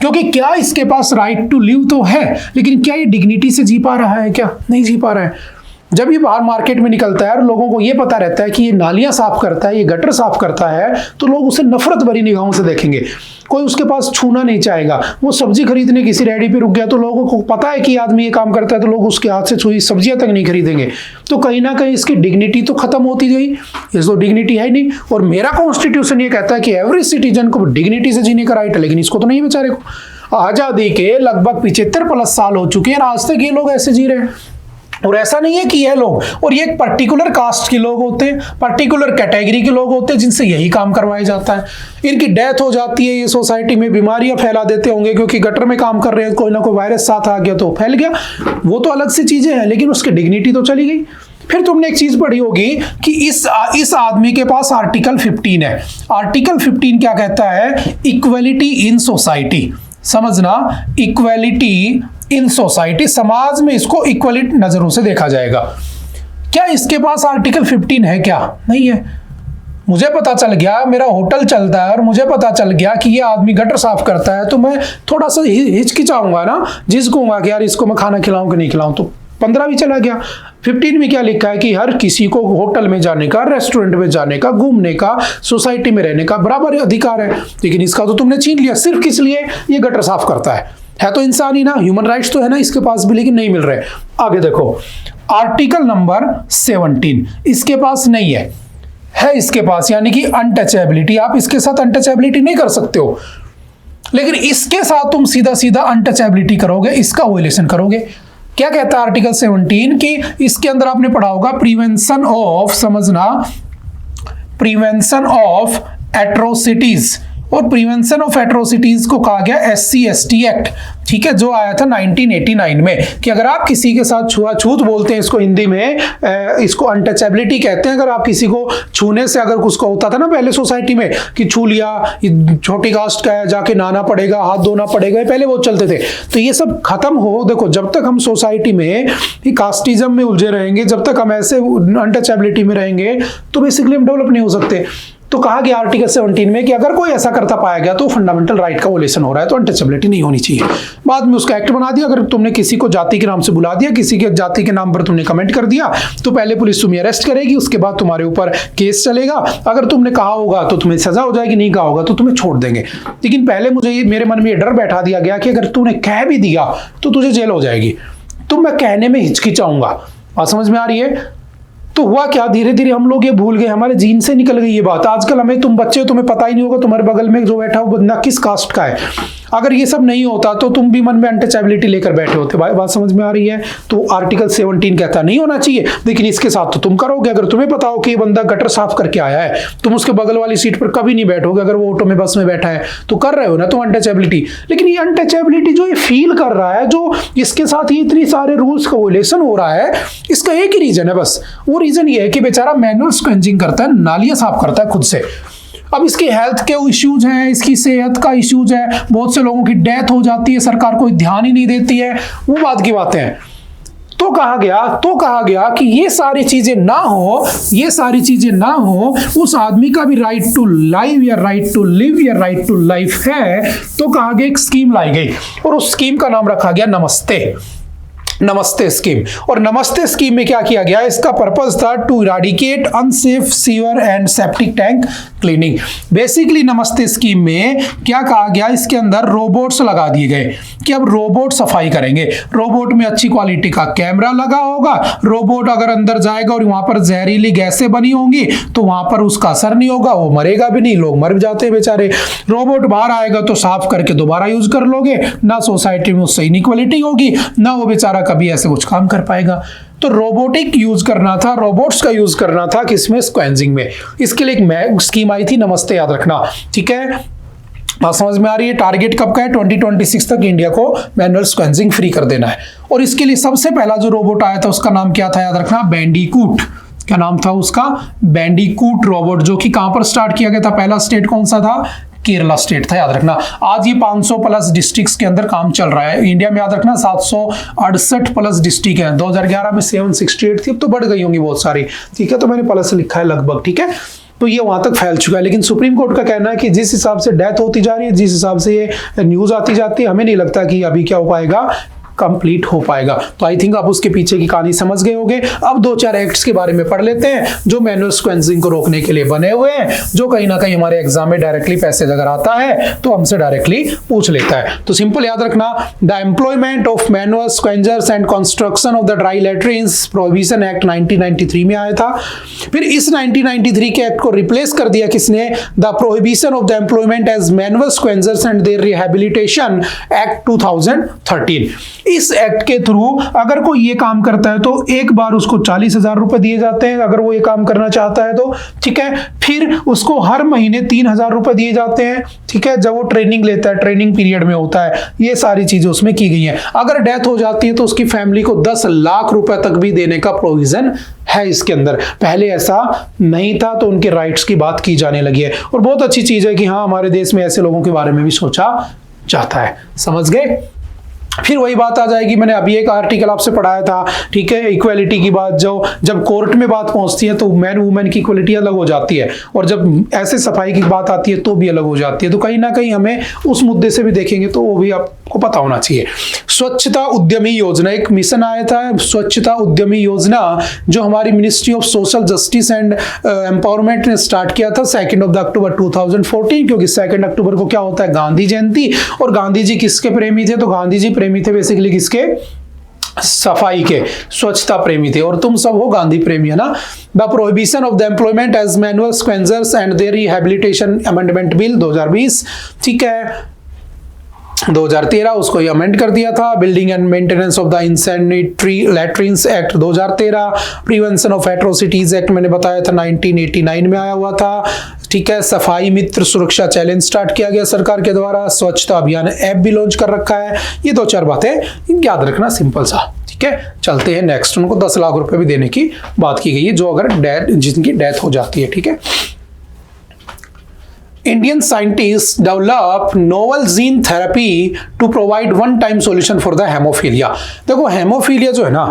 क्योंकि क्या इसके पास राइट टू लिव तो है, लेकिन क्या ये डिग्निटी से जी पा रहा है? क्या नहीं जी पा रहा है। जब ये बाहर मार्केट में निकलता है और लोगों को ये पता रहता है कि ये नालियां साफ करता है, ये गटर साफ करता है, तो लोग उसे नफरत भरी निगाहों से देखेंगे, कोई उसके पास छूना नहीं चाहेगा। वो सब्जी खरीदने किसी रेडी पे रुक गया तो लोगों को पता है कि आदमी ये काम करता है, तो लोग उसके हाथ से छुई सब्जियां तक नहीं खरीदेंगे। तो कहीं ना कहीं इसकी डिग्निटी तो खत्म होती गई, इसको डिग्निटी है नहीं। और मेरा कॉन्स्टिट्यूशन ये कहता है कि एवरी सिटीजन को डिग्निटी से जीने का राइट है, लेकिन इसको तो नहीं बेचारे को। आजादी के लगभग 75+ साल हो चुके हैं, आज तक ये लोग ऐसे जी रहे हैं। और ऐसा नहीं है कि ये लोग, और ये एक पर्टिकुलर कास्ट के लोग होते हैं, पर्टिकुलर कैटेगरी के लोग होते हैं जिनसे यही काम करवाया जाता है। इनकी डेथ हो जाती है, ये सोसाइटी में बीमारियां फैला देते होंगे, क्योंकि गटर में काम कर रहे हैं, कोई ना कोई वायरस साथ आ गया तो फैल गया, वो तो अलग सी चीजें हैं, लेकिन उसकी डिग्निटी तो चली गई। फिर तुमने एक चीज पढ़ी होगी कि इस आदमी के पास आर्टिकल 15 है। आर्टिकल 15 क्या कहता है? इक्वलिटी इन सोसाइटी, समझना, इक्वलिटी इन सोसाइटी, समाज में इसको इक्वलिटी नजरों से देखा जाएगा। क्या इसके पास आर्टिकल 15 है? क्या नहीं है। मुझे पता चल गया, मेरा होटल चलता है और मुझे पता चल गया कि ये आदमी गटर साफ करता है, तो मैं थोड़ा सा हिचकिचाऊंगा ना, झिझकूंगा कि यार इसको मैं खाना खिलाऊं कि नहीं खिलाऊं, तो 15 भी चला गया। 15 में क्या लिखा है कि हर किसी को होटल में जाने का, रेस्टोरेंट में जाने का, घूमने का, सोसाइटी में रहने का बराबर अधिकार है। लेकिन इसका तो तुमने छीन लिया, सिर्फ किस लिए? ये गटर साफ करता है तो इंसान ही ना, ह्यूमन राइट्स तो है ना इसके पास भी, लेकिन नहीं मिल रहे। आगे देखो, आर्टिकल नंबर 17 इसके पास नहीं है इसके पास, यानी कि अनटचेबिलिटी। आप इसके साथ अनटचेबिलिटी नहीं कर सकते हो, लेकिन इसके साथ तुम सीधा सीधा अनटचेबिलिटी करोगे, इसका वायलेशन करोगे। क्या कहता है आर्टिकल 17 कि इसके अंदर आपने पढ़ा होगा प्रिवेंशन ऑफ, समझना, प्रिवेंशन ऑफ एट्रोसिटीज, और प्रिवेंशन ऑफ एट्रोसिटीज को कहा गया SC/ST एक्ट, ठीक है, जो आया था 1989 में, कि अगर आप किसी के साथ छुआछूत बोलते हैं, इसको हिंदी में इसको अनटचेबिलिटी कहते हैं। अगर आप किसी को छूने से, अगर उसको होता था ना पहले सोसाइटी में कि छू लिया, छोटी कास्ट का है, जाके नहाना पड़ेगा, हाथ धोना पड़ेगा, पहले वो चलते थे, तो ये सब खत्म हो। देखो, जब तक हम सोसाइटी में कास्टिज्म में उलझे रहेंगे, जब तक हम ऐसे अनटचेबिलिटी में रहेंगे, तो बेसिकली हम डेवलप नहीं हो सकते। तो कहा गया आर्टिकल 17 में कि अगर कोई ऐसा करता पाया गया तो फंडामेंटल राइट का वोलेशन हो रहा है, तो अनटचेबिलिटी नहीं होनी चाहिए। बाद में उसका एक्ट बना दिया, अगर तुमने किसी को जाति के नाम से बुला दिया, किसी के जाति के नाम पर तुमने कमेंट कर दिया, तो पहले पुलिस तुम्हें अरेस्ट करेगी, उसके बाद तुम्हारे ऊपर केस चलेगा। अगर तुमने कहा होगा तो तुम्हें सजा हो जाएगी, नहीं कहा होगा तो तुम्हें छोड़ देंगे। लेकिन पहले मुझे मेरे मन में ये डर बैठा दिया गया कि अगर तूने कह भी दिया तो तुझे जेल हो जाएगी, तो मैं कहने में हिचकिचाऊंगा। बात समझ में आ रही है? तो हुआ क्या, धीरे धीरे हम लोग ये भूल गए, हमारे जीन से निकल गई ये बात। आजकल हमें, तुम बच्चे हो, तुम्हें पता ही नहीं होगा तुम्हारे बगल में जो बैठा हो बंदा किस कास्ट का है। अगर ये सब नहीं होता तो तुम भी मन में अनटचेबिलिटी लेकर बैठे होते। बात समझ में आ रही है? तो आर्टिकल 17 कहता नहीं होना चाहिए, लेकिन इसके साथ तो तुम करोगे। अगर तुम्हें पता हो कि ये बंदा गटर साफ करके आया है, तुम उसके बगल वाली सीट पर कभी नहीं बैठोगे। अगर वो ऑटो में, बस में बैठा है तो कर रहे हो ना तुम अनटचेबिलिटी। लेकिन ये अनटचेबिलिटी जो ये फील कर रहा है, जो इसके साथ ये इतनी सारे रूल्स का वोलेशन हो रहा है, इसका एक ही रीजन है बस। वो रीजन ये है कि बेचारा मैनुअल स्क्वेंजिंग करता है, नालियां साफ करता है खुद से। अब इसकी हेल्थ के इश्यूज हैं, इसकी सेहत का इश्यूज है, बहुत से लोगों की डेथ हो जाती है, सरकार कोई ध्यान ही नहीं देती है, वो बात की बातें हैं। तो कहा गया कि ये सारी चीजें ना हो, उस आदमी का भी राइट टू लाइव या राइट टू लिव या राइट टू लाइफ है। तो कहा गया एक स्कीम लाई गई, और उस स्कीम का नाम रखा गया नमस्ते स्कीम। और नमस्ते स्कीम में क्या किया गया, इसका पर्पस था to eradicate unsafe sewer and septic tank cleaning. Basically Namaste scheme में क्या कहा गया, इसके अंदर रोबोट्स लगा दिए गए कि अब रोबोट सफाई करेंगे। रोबोट में अच्छी क्वालिटी का कैमरा लगा होगा। रोबोट अगर अंदर जाएगा और वहां पर जहरीली गैसें बनी होंगी तो वहां पर उसका असर नहीं होगा, वो मरेगा भी नहीं, लोग मर जाते हैं बेचारे। रोबोट बाहर आएगा तो साफ करके दोबारा यूज कर लोगे, ना सोसाइटी में उससे इनइक्वालिटी होगी, ना वो बेचारा कभी ऐसे कुछ काम कर पाएगा। तो रोबोटिक यूज करना था, रोबोट्स का यूज करना था किसमें, स्क्वेंजिंग में। इसके लिए एक स्कीम आई थी नमस्ते, याद रखना, ठीक है। बात समझ में आ रही है? टारगेट कब का है, 2026 तक इंडिया को मैनुअल स्क्वेंजिंग फ्री कर देना है। और इसके लिए सबसे पहला जो रोबोट आया था उसका नाम क्या था, याद रखना, बैंडीकूट। क्या नाम था उसका, बैंडीकूट रोबोट, जो कि कहां पर स्टार्ट किया गया था, पहला स्टेट कौन सा था, केरला स्टेट था, याद रखना। आज ये 500 प्लस डिस्ट्रिक्ट्स के अंदर काम चल रहा है इंडिया में, याद रखना 768 प्लस डिस्ट्रिक्ट है। 2011 में 768 थी, अब तो बढ़ गई होंगी बहुत सारी, ठीक है। तो मैंने प्लस लिखा है लगभग, ठीक है। तो ये वहां तक फैल चुका है। लेकिन सुप्रीम कोर्ट का कहना है कि जिस हिसाब से डेथ होती जा रही है, जिस हिसाब से ये न्यूज आती जाती है, हमें नहीं लगता कि अभी क्या हो पाएगा, कंप्लीट हो पाएगा। तो आई थिंक आप उसके पीछे की कहानी समझ गए होंगे। अब 2-4 एक्ट्स के बारे में पढ़ लेते हैं जो मैनुअल स्क्वेंजिंग को रोकने के लिए बने हुए हैं, जो कहीं ना कहीं हमारे एग्जाम में डायरेक्टली पैसेज अगर आता है तो हमसे डायरेक्टली पूछ लेता है। तो सिंपल याद रखना, the employment of manual scavengers and construction of the dry latrines prohibition act 1993 में आया था। फिर इस 1993 के एक्ट को रिप्लेस कर दिया किसने, the prohibition of the employment as manual scavengers and their rehabilitation act 2013। इस एक्ट के थ्रू अगर कोई ये काम करता है तो एक बार उसको 40,000 रुपए दिए जाते हैं, अगर वो ये काम करना चाहता है तो, ठीक है। फिर उसको हर महीने 3,000 रुपए दिए जाते हैं, ठीक है, जब वो ट्रेनिंग लेता है, ट्रेनिंग पीरियड में होता है। ये सारी चीजें उसमें की गई हैं। अगर डेथ हो जाती है तो उसकी फैमिली को 10 लाख रुपए तक भी देने का प्रोविजन है इसके अंदर। पहले ऐसा नहीं था, तो उनके राइट्स की बात की जाने लगी है। और बहुत अच्छी चीज है कि हाँ, हमारे देश में ऐसे लोगों के बारे में भी सोचा जाता है। समझ गए? फिर वही बात आ जाएगी, मैंने अभी एक आर्टिकल आपसे पढ़ाया था, ठीक है, इक्वालिटी की बात। जो जब कोर्ट में बात पहुंचती है तो मैन वुमेन की इक्वालिटी अलग हो जाती है, और जब ऐसे सफाई की बात आती है तो भी अलग हो जाती है। तो कहीं ना कहीं हमें उस मुद्दे से भी देखेंगे तो वो भी आपको पता होना चाहिए। स्वच्छता उद्यमी योजना, एक मिशन आया था स्वच्छता उद्यमी योजना, जो हमारी ministry of social justice and empowerment ने स्टार्ट किया था 2 अक्टूबर 2014, क्योंकि 2 अक्टूबर को क्या होता है, गांधी जयंती। और गांधी जी किसके प्रेमी थे, तो गांधी जी प्रेमी थे बेसिकली किसके, सफाई के, स्वच्छता प्रेमी थे। और तुम सब हो गांधी प्रेमी, है ना। The prohibition of the employment as manual scavengers and their rehabilitation amendment bill 2020, ठीक है। 2013 उसको ये अमेंड कर दिया था। Building and maintenance of the insanitary latrines act 2013, prevention of atrocities act मैंने बताया था 1989 में आया हुआ था, ठीक है। सफाई मित्र सुरक्षा चैलेंज स्टार्ट किया गया सरकार के द्वारा। स्वच्छता अभियान ऐप भी लॉन्च कर रखा है। ये 2-4 बातें याद रखना, सिंपल सा, ठीक है। चलते हैं नेक्स्ट। उनको 10 लाख रुपए भी देने की बात की गई है जो अगर जिनकी डेथ हो जाती है, ठीक है। Indian scientist develop novel gene therapy to provide one time solution for the haemophilia. देखो हेमोफीलिया जो है ना,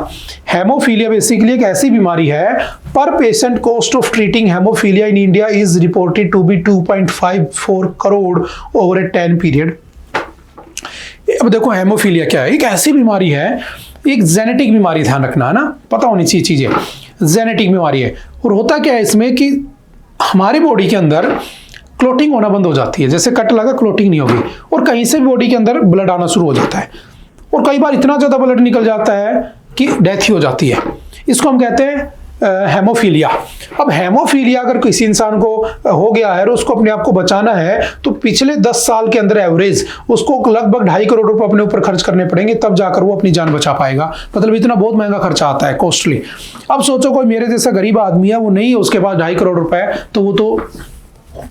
हेमोफीलिया बेसिकली एक ऐसी बीमारी है, per patient cost of treating haemophilia in India is reported to be 2.54 crore over a 10 period. अब देखो हेमोफीलिया क्या है, एक ऐसी बीमारी है, एक जेनेटिक बीमारी, ध्यान रखना है ना, पता होनी चाहिए चीजें। जेनेटिक बीमारी है और होता क्या है इसमें कि हमारी बॉडी के अंदर क्लोटिंग होना बंद हो जाती है, जैसे कट लगा क्लोटिंग नहीं होगी, और कहीं से भी बॉडी के अंदर ब्लड आना शुरू हो जाता है, और कई बार इतना ज़्यादा ब्लड निकल जाता है कि डेथ ही हो जाती है। इसको हम कहते हैं हेमोफीलिया। अब हेमोफीलिया अगर किसी इंसान को हो गया है और उसको अपने आप को बचाना है तो पिछले 10 साल के अंदर एवरेज उसको लगभग 2.5 करोड़ रुपए अपने ऊपर खर्च करने पड़ेंगे, तब जाकर वो अपनी जान बचा पाएगा। मतलब इतना बहुत महंगा खर्चा आता है, कॉस्टली। अब सोचो कोई मेरे जैसा गरीब आदमी है, वो नहीं है उसके पास 2.5 करोड़ रुपए, तो वो तो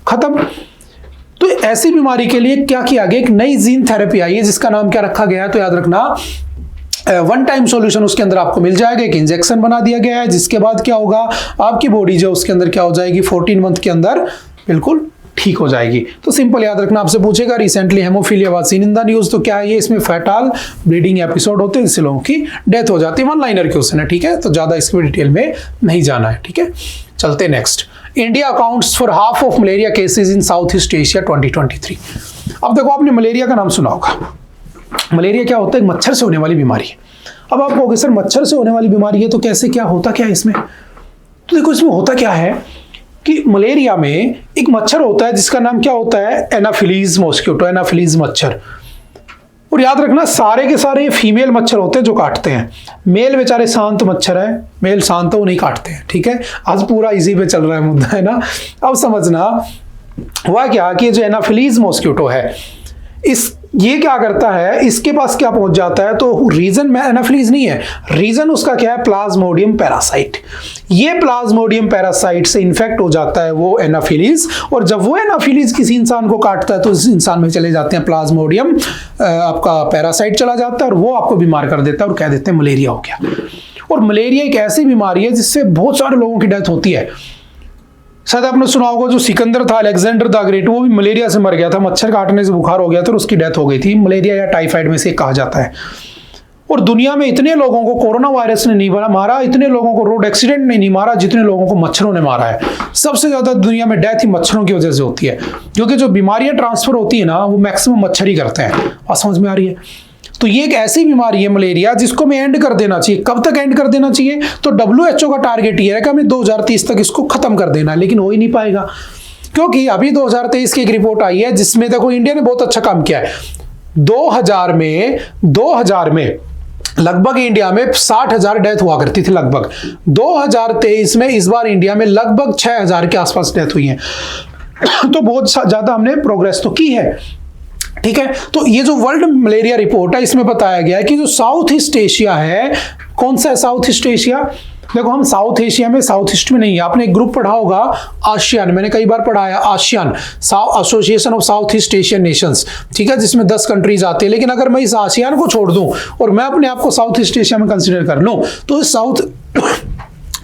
खत्म। तो ऐसी बीमारी के लिए क्या किया गया, एक नई जीन थेरेपी आई है जिसका नाम क्या रखा गया है, तो याद रखना वन टाइम सॉल्यूशन उसके अंदर आपको मिल जाएगा। एक इंजेक्शन बना दिया गया है, जिसके बाद क्या होगा, आपकी बॉडी जो उसके अंदर क्या हो जाएगी, 14 मंथ के अंदर बिल्कुल ठीक हो जाएगी। तो सिंपल याद रखना, आपसे पूछेगा recently haemophilia was seen in the news, तो क्या है ये, इसमें फैटल ब्लीडिंग एपिसोड होते हैं, इससे लोगों की डेथ हो जाती है। वन लाइनर क्वेश्चन है, ठीक है, तो ज्यादा इसकी डिटेल में नहीं जाना है, ठीक है। चलते next. India accounts for half of malaria cases in south east Asia 2023। अब देखो आपने मलेरिया का नाम सुना होगा। मलेरिया क्या होता है, एक मच्छर से होने वाली बीमारी है। अब आप कहोगे सर मच्छर से होने वाली बीमारी है तो कैसे, क्या होता क्या है इसमें, तो देखो इसमें होता क्या है कि मलेरिया में एक मच्छर होता है जिसका नाम क्या होता है, एनाफिलीज मॉस्किटो, एनाफिलीज मच्छर। और याद रखना सारे के सारे फीमेल मच्छर होते हैं जो काटते हैं, मेल बेचारे शांत मच्छर है, मेल शांत है, वो नहीं काटते हैं, ठीक है। आज पूरा इजी पे चल रहा है मुद्दा, है ना। अब समझना हुआ क्या कि जो एनाफिलीज मॉस्किटो है, ये क्या करता है, इसके पास क्या पहुंच जाता है, तो रीजन में एनाफिलीज नहीं है, रीजन उसका क्या है, प्लाज्मोडियम पैरासाइट। ये प्लाज्मोडियम पैरासाइट से इन्फेक्ट हो जाता है वो एनाफिलीज, और जब वो एनाफिलीज किसी इंसान को काटता है तो इस इंसान में चले जाते हैं प्लाज्मोडियम आपका पैरासाइट चला जाता है, और वो आपको बीमार कर देता है और कह देते हैं मलेरिया हो गया। और मलेरिया एक ऐसी बीमारी है जिससे बहुत सारे लोगों की डेथ होती है। शायद आपने सुना होगा जो सिकंदर था, अलेक्जेंडर द ग्रेट, वो भी मलेरिया से मर गया था, मच्छर काटने से बुखार हो गया था और उसकी डेथ हो गई थी। मलेरिया या टाइफाइड में से कहा जाता है। और दुनिया में इतने लोगों को कोरोना वायरस ने नहीं मारा, इतने लोगों को रोड एक्सीडेंट ने नहीं मारा जितने लोगों को मच्छरों ने मारा है। सबसे ज्यादा दुनिया में डेथ ही मच्छरों की वजह से होती है, क्योंकि जो बीमारियां ट्रांसफर होती है ना वो मैक्सिमम मच्छर ही करते हैं। बात समझ में आ रही है। तो ये एक ऐसी बीमारी है मलेरिया जिसको हमें एंड कर देना चाहिए। कब तक एंड कर देना चाहिए, तो WHO का टारगेट ये है कि हमें 2030 तक इसको खत्म कर देना है, लेकिन हो ही नहीं पाएगा, क्योंकि अभी 2023 की एक रिपोर्ट आई है जिसमें देखो इंडिया ने बहुत अच्छा काम किया है। 2000 में लगभग इंडिया में 60,000 डेथ हुआ करती थी लगभग। 2023 में इस बार इंडिया में लगभग 6,000 के आसपास डेथ हुई है। तो बहुत ज्यादा हमने प्रोग्रेस तो की है, ठीक है। तो ये जो वर्ल्ड मलेरिया रिपोर्ट है इसमें बताया गया है कि जो साउथ ईस्ट एशिया है, कौन सा है साउथ ईस्ट एशिया, देखो हम साउथ एशिया में, साउथ ईस्ट में नहीं है। आपने एक ग्रुप पढ़ा होगा आसियान, मैंने कई बार पढ़ाया ASEAN, association of south east Asian Nations, ठीक है, जिसमें 10 कंट्रीज आती है। लेकिन अगर मैं इस आसियान को छोड़ दूं और मैं अपने आप को साउथ ईस्ट एशिया में कंसिडर कर लूं, तो साउथ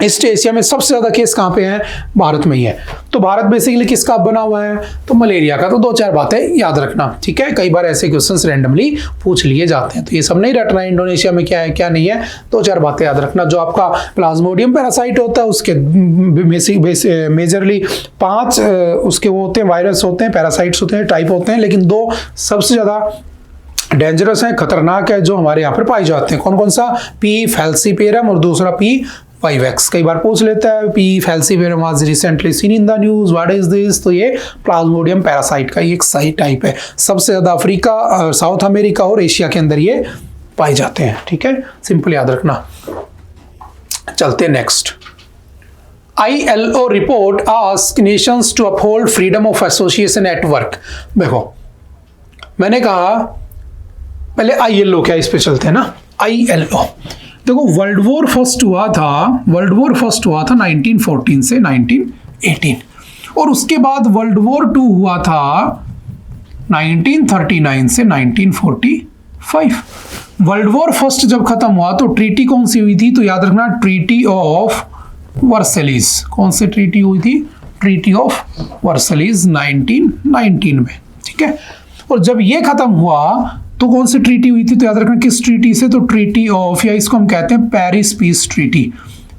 ईस्ट एशिया में सबसे ज्यादा केस कहां पे हैं, भारत में ही है। तो भारत बेसिकली किसका बना हुआ है, तो मलेरिया का। तो 2-4 बातें याद रखना, ठीक है। कई बार ऐसे क्वेश्चंस रैंडमली पूछ लिए जाते हैं, तो ये सब नहीं रटना है इंडोनेशिया में क्या है क्या नहीं है। 2-4 बातें याद रखना। जो आपका प्लाज्मोडियम पैरासाइट होता है उसके मेजरली 5 उसके वो होते हैं, वायरस होते हैं, पैरासाइट्स होते हैं, टाइप होते हैं, लेकिन 2 सबसे ज्यादा डेंजरस है, खतरनाक है, जो हमारे यहाँ पर पाए जाते हैं। कौन कौन सा, पी फैल्सीपेरम और दूसरा पी वाइवेक्स। कई बार पूछ लेता है P falciparum was recently seen in the news, what is this, तो ये प्लाज्मोडियम पैरासाइट का एक सही टाइप है। सबसे ज्यादा अफ्रीका, साउथ अमेरिका और एशिया के अंदर ये पाए जाते हैं, ठीक है, सिंपल याद रखना। चलते next. ILO report ask nations to uphold freedom of association at work. देखो मैंने कहा पहले ILO क्या, इस पे चलते हैं ना। ILO देखो वर्ल्ड वॉर फर्स्ट हुआ था 1914 से 1918, और उसके बाद वर्ल्ड वॉर 2 हुआ था 1939 से 1945। वर्ल्ड वॉर फर्स्ट जब खत्म हुआ तो ट्रीटी कौन सी हुई थी, तो याद रखना ट्रीटी ऑफ वर्सेलिस। कौन सी ट्रीटी हुई थी, ट्रीटी ऑफ वर्सलीज 1919 में, ठीक है। और जब ये खत्म हुआ तो कौन सी ट्रीटी हुई थी, तो याद रखना किस ट्रीटी से, तो ट्रीटी ऑफ, या इसको हम कहते हैं Paris peace treaty,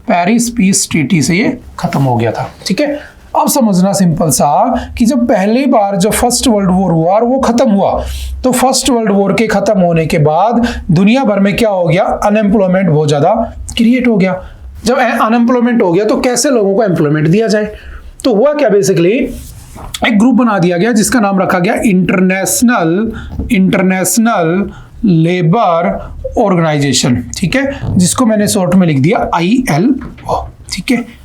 Paris peace treaty से ये खत्म हो गया था, ठीक है। अब समझना सिंपल सा कि जब पहली बार जब फर्स्ट वर्ल्ड वॉर हुआ और वो खत्म हुआ, तो फर्स्ट वर्ल्ड वॉर के खत्म होने के बाद दुनिया भर में क्या हो गया, अनएम्प्लॉयमेंट बहुत ज्यादा क्रिएट हो गया। जब अनएम्प्लॉयमेंट हो गया तो कैसे लोगों को एम्प्लॉयमेंट दिया जाए, तो हुआ क्या, बेसिकली एक ग्रुप बना दिया गया जिसका नाम रखा गया इंटरनेशनल लेबर ऑर्गेनाइजेशन, ठीक है, जिसको मैंने शॉर्ट में लिख दिया ILO, ठीक है।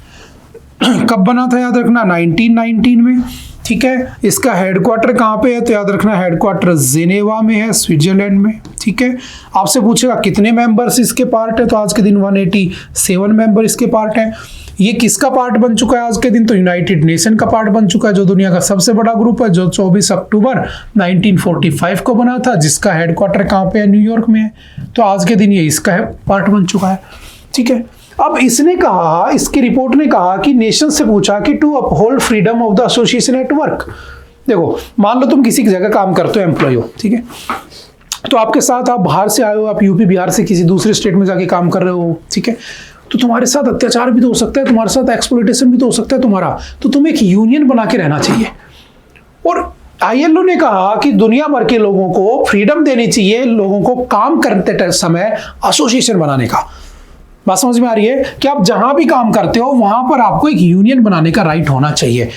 कब बना था याद रखना, 1919 में, ठीक है। इसका हेडक्वार्टर कहाँ पे है, तो याद रखना हेडक्वार्टर जिनेवा में है, स्विट्जरलैंड में, ठीक है। आपसे पूछेगा कितने मेंबर्स इसके पार्ट है, तो आज के दिन 187 मेंबर इसके पार्ट है। ये किसका पार्ट बन चुका है आज के दिन, तो यूनाइटेड नेशन का पार्ट बन चुका है, जो दुनिया का सबसे बड़ा ग्रुप है, जो 24 अक्टूबर 1945 को बना था, जिसका हेडक्वार्टर कहाँ पे है, न्यूयॉर्क में है। तो आज के दिन ये इसका पार्ट बन चुका है, ठीक है। अब इसने कहा, इसकी रिपोर्ट ने कहा कि नेशन से पूछा कि to uphold freedom of the association at work. देखो, मान लो तुम किसी की जगह काम करते हो, एम्प्लॉय हो, ठीक है, तो आपके साथ आप बाहर से आए हो, आप यूपी बिहार से किसी दूसरे स्टेट में जाके काम कर रहे हो, ठीक है, तो तुम्हारे साथ अत्याचार भी तो हो सकता है, तुम्हारे साथ एक्सप्लॉयटेशन भी तो हो सकता है तुम्हारा, तो तुम्हें एक यूनियन बना के रहना चाहिए। और ILO ने कहा कि दुनिया भर के लोगों को फ्रीडम देनी चाहिए, लोगों को काम करते समय एसोसिएशन बनाने का। बात समझ में आ रही है कि आप जहां भी काम करते हो वहां पर आपको एक यूनियन बनाने का राइट होना चाहिए।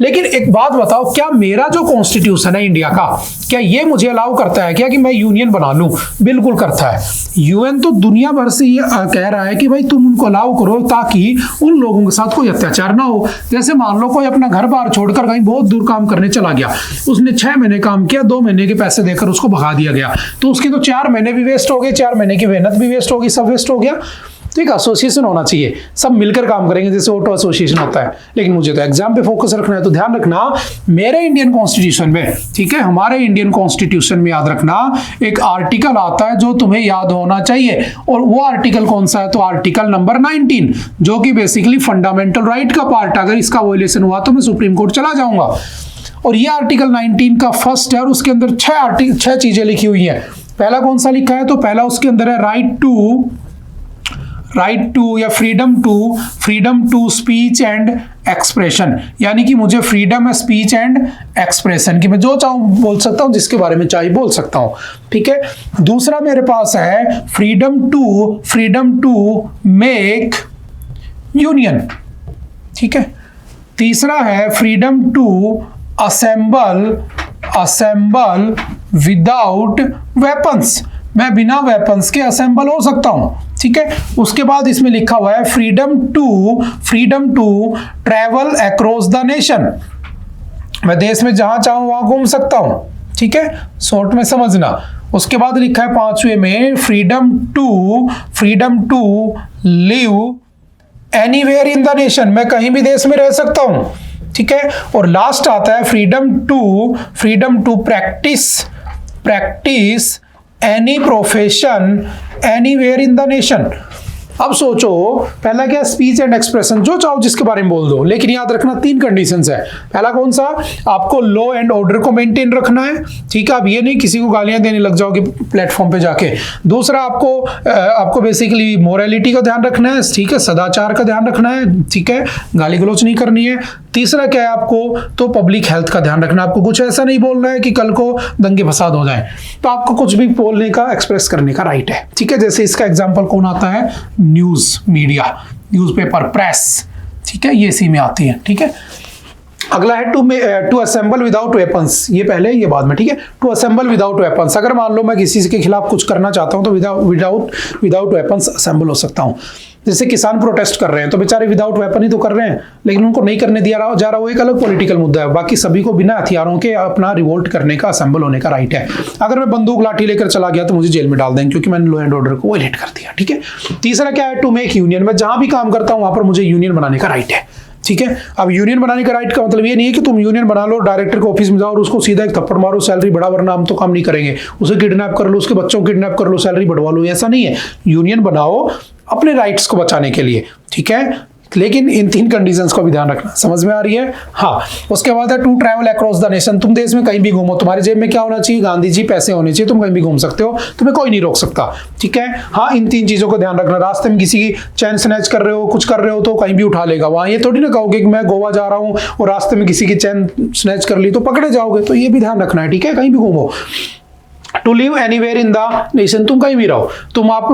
लेकिन एक बात बताओ, क्या मेरा जो कॉन्स्टिट्यूशन है इंडिया का, क्या ये मुझे अलाउ करता है क्या कि मैं यूनियन बना लूं? बिल्कुल करता है। UN तो दुनिया भर से ये कह रहा है कि भाई तुम उनको अलाउ करो ताकि उन लोगों के साथ कोई अत्याचार ना हो। जैसे मान लो कोई अपना घर बार छोड़कर कहीं बहुत दूर काम करने चला गया, उसने 6 महीने काम किया, 2 महीने के पैसे देकर उसको भगा दिया गया, तो उसके तो 4 महीने भी वेस्ट हो गए, 4 महीने की मेहनत भी वेस्ट होगी, सब वेस्ट हो गया। तो एक एसोसिएशन होना चाहिए, सब मिलकर काम करेंगे, जैसे ऑटो एसोसिएशन होता है। लेकिन मुझे तो एग्जाम पे फोकस रखना है, तो ध्यान रखना मेरे इंडियन कॉन्स्टिट्यूशन में, ठीक है, हमारे इंडियन कॉन्स्टिट्यूशन में याद रखना एक आर्टिकल आता है जो तुम्हें याद होना चाहिए। और वो आर्टिकल कौन सा है, तो आर्टिकल नंबर 19, जो कि बेसिकली फंडामेंटल राइट का पार्ट। अगर इसका वायलेशन हुआ तो मैं सुप्रीम कोर्ट चला जाऊंगा। और ये आर्टिकल 19 का फर्स्ट है, और उसके अंदर 6 चीजें लिखी हुई है। पहला कौन सा लिखा है, तो पहला उसके अंदर है राइट टू या freedom to speech and expression, यानी कि मुझे फ्रीडम है स्पीच एंड एक्सप्रेशन की, मैं जो चाहूं बोल सकता हूं, जिसके बारे में चाहिए बोल सकता हूं, ठीक है। दूसरा मेरे पास है फ्रीडम टू मेक यूनियन, ठीक है। तीसरा है freedom to assemble without weapons, मैं बिना वेपन्स के असेंबल हो सकता हूं, ठीक है। उसके बाद इसमें लिखा हुआ है freedom to travel across the nation, मैं देश में जहां चाहूं वहां घूम सकता हूं, ठीक है, शॉर्ट में समझना। उसके बाद लिखा है 5वें में freedom to live anywhere in the nation, मैं कहीं भी देश में रह सकता हूं, ठीक है। और लास्ट आता है freedom to practise any profession anywhere in the nation. अब सोचो, पहला क्या, स्पीच एंड एक्सप्रेशन, जो चाहो जिसके बारे में बोल दो, लेकिन याद रखना 3 कंडीशंस है। पहला कौन सा, आपको लॉ एंड ऑर्डर को मेंटेन रखना है, ठीक है, आप ये नहीं किसी को गालियां देने लग जाओगे प्लेटफॉर्म पे जाके। दूसरा, आपको बेसिकली मोरालिटी का ध्यान रखना है, ठीक है, सदाचार का ध्यान रखना है, ठीक है, गाली गलौच नहीं करनी है। तीसरा क्या है, आपको तो पब्लिक हेल्थ का ध्यान रखना, आपको कुछ ऐसा नहीं बोलना है कि कल को दंगे फसाद हो जाए, तो आपको कुछ भी बोलने का, एक्सप्रेस करने का राइट है, ठीक है। जैसे इसका एग्जाम्पल कौन आता है, न्यूज मीडिया, न्यूज़पेपर, प्रेस, ठीक है, ये इसी में आती है, ठीक है। अगला है टू असेंबल विदाउट वेपन्स, ये पहले ये बाद में, ठीक है। टू असेंबल विदाउट वेपन्स, अगर मान लो मैं किसी के खिलाफ कुछ करना चाहता हूं तो विदाउट वेपन्स असेंबल हो सकता हूं। जैसे किसान प्रोटेस्ट कर रहे हैं तो बेचारे विदाउट वेपन ही तो कर रहे हैं, लेकिन उनको नहीं करने दिया जा रहा, वो एक अलग पॉलिटिकल मुद्दा है। बाकी सभी को बिना हथियारों के अपना रिवोल्ट करने का, असेंबल होने का राइट है। अगर मैं बंदूक लाठी लेकर चला गया तो मुझे जेल में डाल देंगे, क्योंकि मैंने लॉ एंड ऑर्डर को वायलेट कर दिया, ठीक है। तीसरा क्या है, टू मेक यूनियन, मैं जहां भी काम करता हूं वहां पर मुझे यूनियन बनाने का राइट है, ठीक है। अब यूनियन बनाने का राइट का मतलब ये नहीं है कि तुम यूनियन बना लो, डायरेक्टर के ऑफिस में जाओ और उसको सीधा एक थप्पड़ मारो, सैलरी बढ़ा, वरना हम तो काम नहीं करेंगे, उसे किडनैप कर लो, उसके बच्चों को किडनैप कर लो, सैलरी बढ़वा लो, ऐसा नहीं है। यूनियन बनाओ अपने राइट्स को बचाने के लिए, ठीक है। लेकिन इन 3 कंडीशंस को भी ध्यान रखना। समझ में आ रही है? हाँ। उसके बाद है to travel across the nation. तुम देश में कहीं भी घूमो, तुम्हारी जेब में क्या होना चाहिए? गांधी जी पैसे होने चाहिए, तुम कहीं भी घूम सकते हो, तुम्हें कोई नहीं रोक सकता। ठीक है? हाँ, इन 3 चीजों को ध्यान रखना। रास्ते में किसी की चैन स्नैच कर रहे हो, कुछ कर रहे हो तो कहीं भी उठा लेगा। वहां ये थोड़ी ना कहोगे कि मैं गोवा जा रहा हूं और रास्ते में किसी की चैन स्नैच कर ली तो पकड़े जाओगे। तो ये भी ध्यान रखना है। ठीक है? कहीं भी घूमो। To live anywhere in the nation, तुम कहीं भी रहो, तुम आप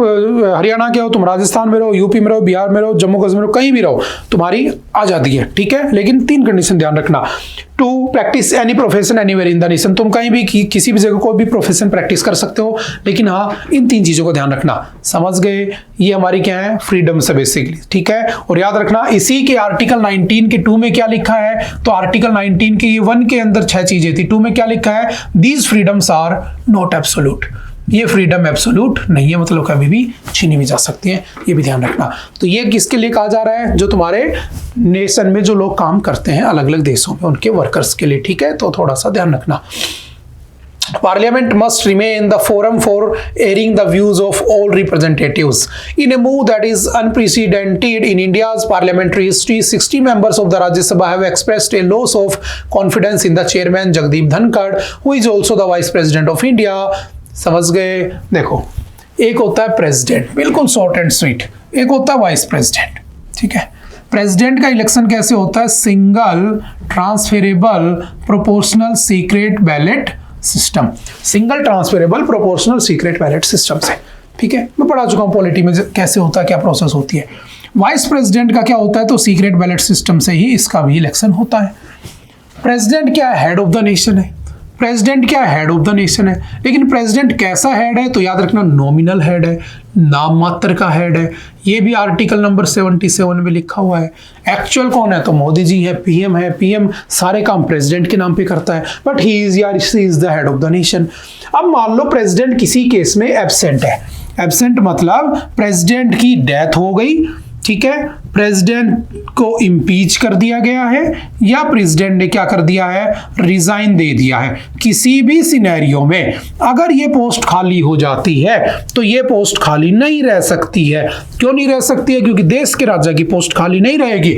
हरियाणा के हो, तुम राजस्थान में रहो, यूपी में रहो, बिहार में रहो, जम्मू कश्मीर में, कहीं भी रहो, तुम्हारी आजादी है। ठीक है? लेकिन 3 कंडीशन ध्यान रखना। To practise any profession anywhere in the nation, तुम कहीं भी किसी भी जगह कोई भी प्रोफेशन प्रैक्टिस कर सकते हो, लेकिन हाँ, इन 3 चीजों को ध्यान रखना। समझ गए? ये हमारी क्या है? फ्रीडम से बेसिकली। ठीक है? और याद रखना इसी के आर्टिकल 19 के 2 में क्या लिखा है? तो आर्टिकल 19 के 1 के अंदर 6 चीजें थी, 2 में क्या लिखा है? These freedoms are not absolute. ये फ्रीडम एब्सोल्यूट नहीं है, मतलब कभी भी छीनी भी जा सकती है, ये भी ध्यान रखना। तो ये किसके लिए कहा जा रहा है? जो तुम्हारे नेशन में जो लोग काम करते हैं अलग अलग देशों में, उनके वर्कर्स के लिए। ठीक है? तो थोड़ा सा ध्यान रखना। Parliament must remain the forum for airing the views of all representatives. In a move that is unprecedented in India's parliamentary history, 60 members of the Rajya Sabha have expressed a loss of confidence in the chairman Jagdeep Dhankad, who is also the vice president of India. समझ गए? देखो, एक होता है प्रेसिडेंट, बिल्कुल शॉर्ट एंड स्वीट, एक होता है वाइस प्रेसिडेंट। ठीक है? प्रेसिडेंट का इलेक्शन कैसे होता है? Single transferable proportional secret ballot system. Single transferable proportional secret ballot system से। ठीक है? मैं पढ़ा चुका हूं पॉलिटी में कैसे होता है, क्या प्रोसेस होती है। वाइस प्रेसिडेंट का क्या होता है? तो सीक्रेट बैलेट सिस्टम से ही इसका भी इलेक्शन होता है। प्रेसिडेंट क्या है? हेड ऑफ द नेशन है। प्रेसिडेंट क्या है? हेड ऑफ द नेशन है। लेकिन प्रेसिडेंट कैसा हेड है? तो याद रखना नॉमिनल हेड है, नाम मात्र का हेड है। ये भी आर्टिकल नंबर 77 में लिखा हुआ है। एक्चुअल कौन है? तो मोदी जी है, पीएम है। पीएम सारे काम प्रेसिडेंट के नाम पे करता है, बट ही इज या she is the head of the nation. अब मान लो प्रेसिडेंट किसी केस में एब्सेंट है। एब्सेंट मतलब प्रेसिडेंट की डेथ हो गई, ठीक है, प्रेसिडेंट को इम्पीच कर दिया गया है, या प्रेसिडेंट ने क्या कर दिया है? रिजाइन दे दिया है। किसी भी सिनेरियो में अगर ये पोस्ट खाली हो जाती है तो ये पोस्ट खाली नहीं रह सकती है। क्यों नहीं रह सकती है? क्योंकि देश के राजा की पोस्ट खाली नहीं रहेगी।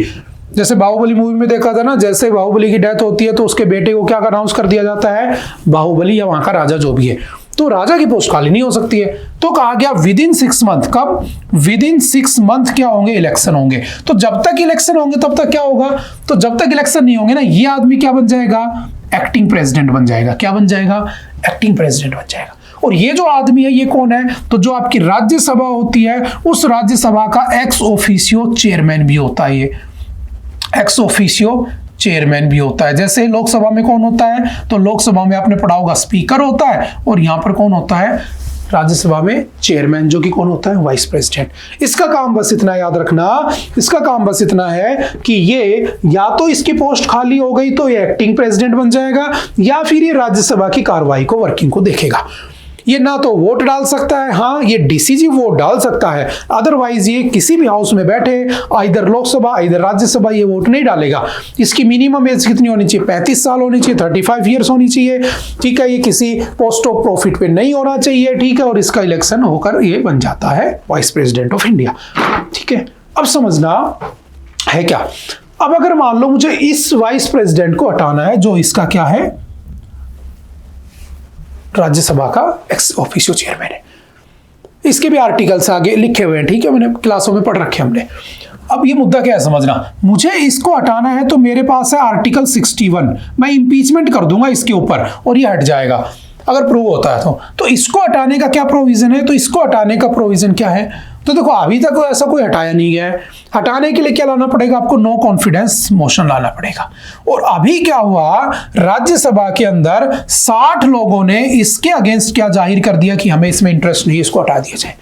जैसे बाहुबली मूवी में देखा था ना, जैसे बाहुबली की डेथ होती है तो उसके बेटे को क्या अनाउंस कर दिया जाता है? बाहुबली या वहां का राजा जो भी है, तो राजा की पोस्ट खाली नहीं हो सकती है। तो कहा गया विद इन 6 मंथ। कब? विद इन 6 मंथ क्या होंगे? इलेक्शन होंगे। तो जब तक इलेक्शन होंगे तब तक क्या होगा? तो जब तक इलेक्शन नहीं होंगे ना, ये आदमी क्या बन जाएगा? एक्टिंग प्रेसिडेंट बन जाएगा। क्या बन जाएगा? एक्टिंग प्रेसिडेंट बन जाएगा। और ये जो आदमी है ये कौन है? तो जो आपकी राज्यसभा होती है उस राज्यसभा का एक्स ऑफिशियो चेयरमैन भी होता है। ये एक्स ऑफिशियो चेयरमैन भी होता है। जैसे लोकसभा में कौन होता है? तो लोकसभा में आपने पढ़ा होगा स्पीकर होता है, और यहां पर कौन होता है? राज्यसभा में चेयरमैन, जो कि कौन होता है? Vice president. इसका काम बस इतना याद रखना, इसका काम बस इतना है कि ये या तो इसकी पोस्ट खाली हो गई तो ये एक्टिंग प्रेसिडेंट बन जाएगा, या फिर ये राज्यसभा की कार्रवाई को, वर्किंग को देखेगा। ये ना तो वोट डाल सकता है, हाँ ये डिसीजिव वोट डाल सकता है, अदरवाइज ये किसी भी हाउस में बैठे, इधर लोकसभा इधर राज्यसभा, ये वोट नहीं डालेगा। इसकी मिनिमम एज कितनी होनी चाहिए? 35 साल होनी चाहिए, 35 ईयर्स होनी चाहिए। ठीक है? ये किसी पोस्ट ऑफ प्रॉफिट पे नहीं होना चाहिए। ठीक है? और इसका इलेक्शन होकर ये बन जाता है वाइस प्रेसिडेंट ऑफ इंडिया। ठीक है? अब समझना है क्या? अब अगर मान लो मुझे इस वाइस प्रेसिडेंट को हटाना है, जो इसका क्या है? राज्यसभा का एक्स ऑफिशियो चेयरमैन है। इसके भी आर्टिकल्स आगे लिखे हुए हैं। ठीक है? मैंने क्लासों में पढ़ रखे हमने। अब ये मुद्दा क्या है समझना, मुझे इसको हटाना है तो मेरे पास है आर्टिकल 61, मैं इंपीचमेंट कर दूंगा इसके ऊपर और ये हट जाएगा अगर प्रूव होता है तो इसको हटाने का क्या प्रोविजन है? तो इसको हटाने का प्रोविजन क्या है? तो देखो अभी तक तो ऐसा कोई हटाया नहीं गया है। हटाने के लिए क्या लाना पड़ेगा? आपको नो कॉन्फिडेंस मोशन लाना पड़ेगा। और अभी क्या हुआ, राज्यसभा के अंदर 60 लोगों ने इसके अगेंस्ट क्या जाहिर कर दिया कि हमें इसमें इंटरेस्ट नहीं है, इसको हटा दिया जाए।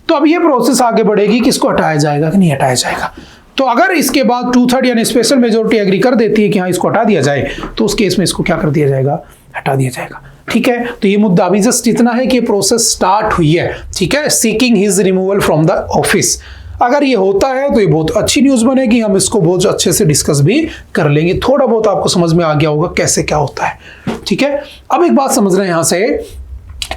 तो अब ये प्रोसेस आगे बढ़ेगी कि इसको हटाया जाएगा कि नहीं हटाया जाएगा। तो अगर इसके बाद 2/3 यानी स्पेशल मेजोरिटी एग्री कर देती है कि हाँ इसको हटा दिया जाए, तो उस केस में इसको क्या कर दिया जाएगा? हटा दिया जाएगा। ठीक है? तो ये मुद्दा अभी जस्ट इतना है कि प्रोसेस स्टार्ट हुई है। ठीक है? Seeking his removal from the office. अगर ये होता है तो ये बहुत अच्छी न्यूज बनेगी, हम इसको बहुत अच्छे से डिस्कस भी कर लेंगे। थोड़ा बहुत आपको समझ में आ गया होगा कैसे क्या होता है। ठीक है? अब एक बात समझ रहे हैं यहां से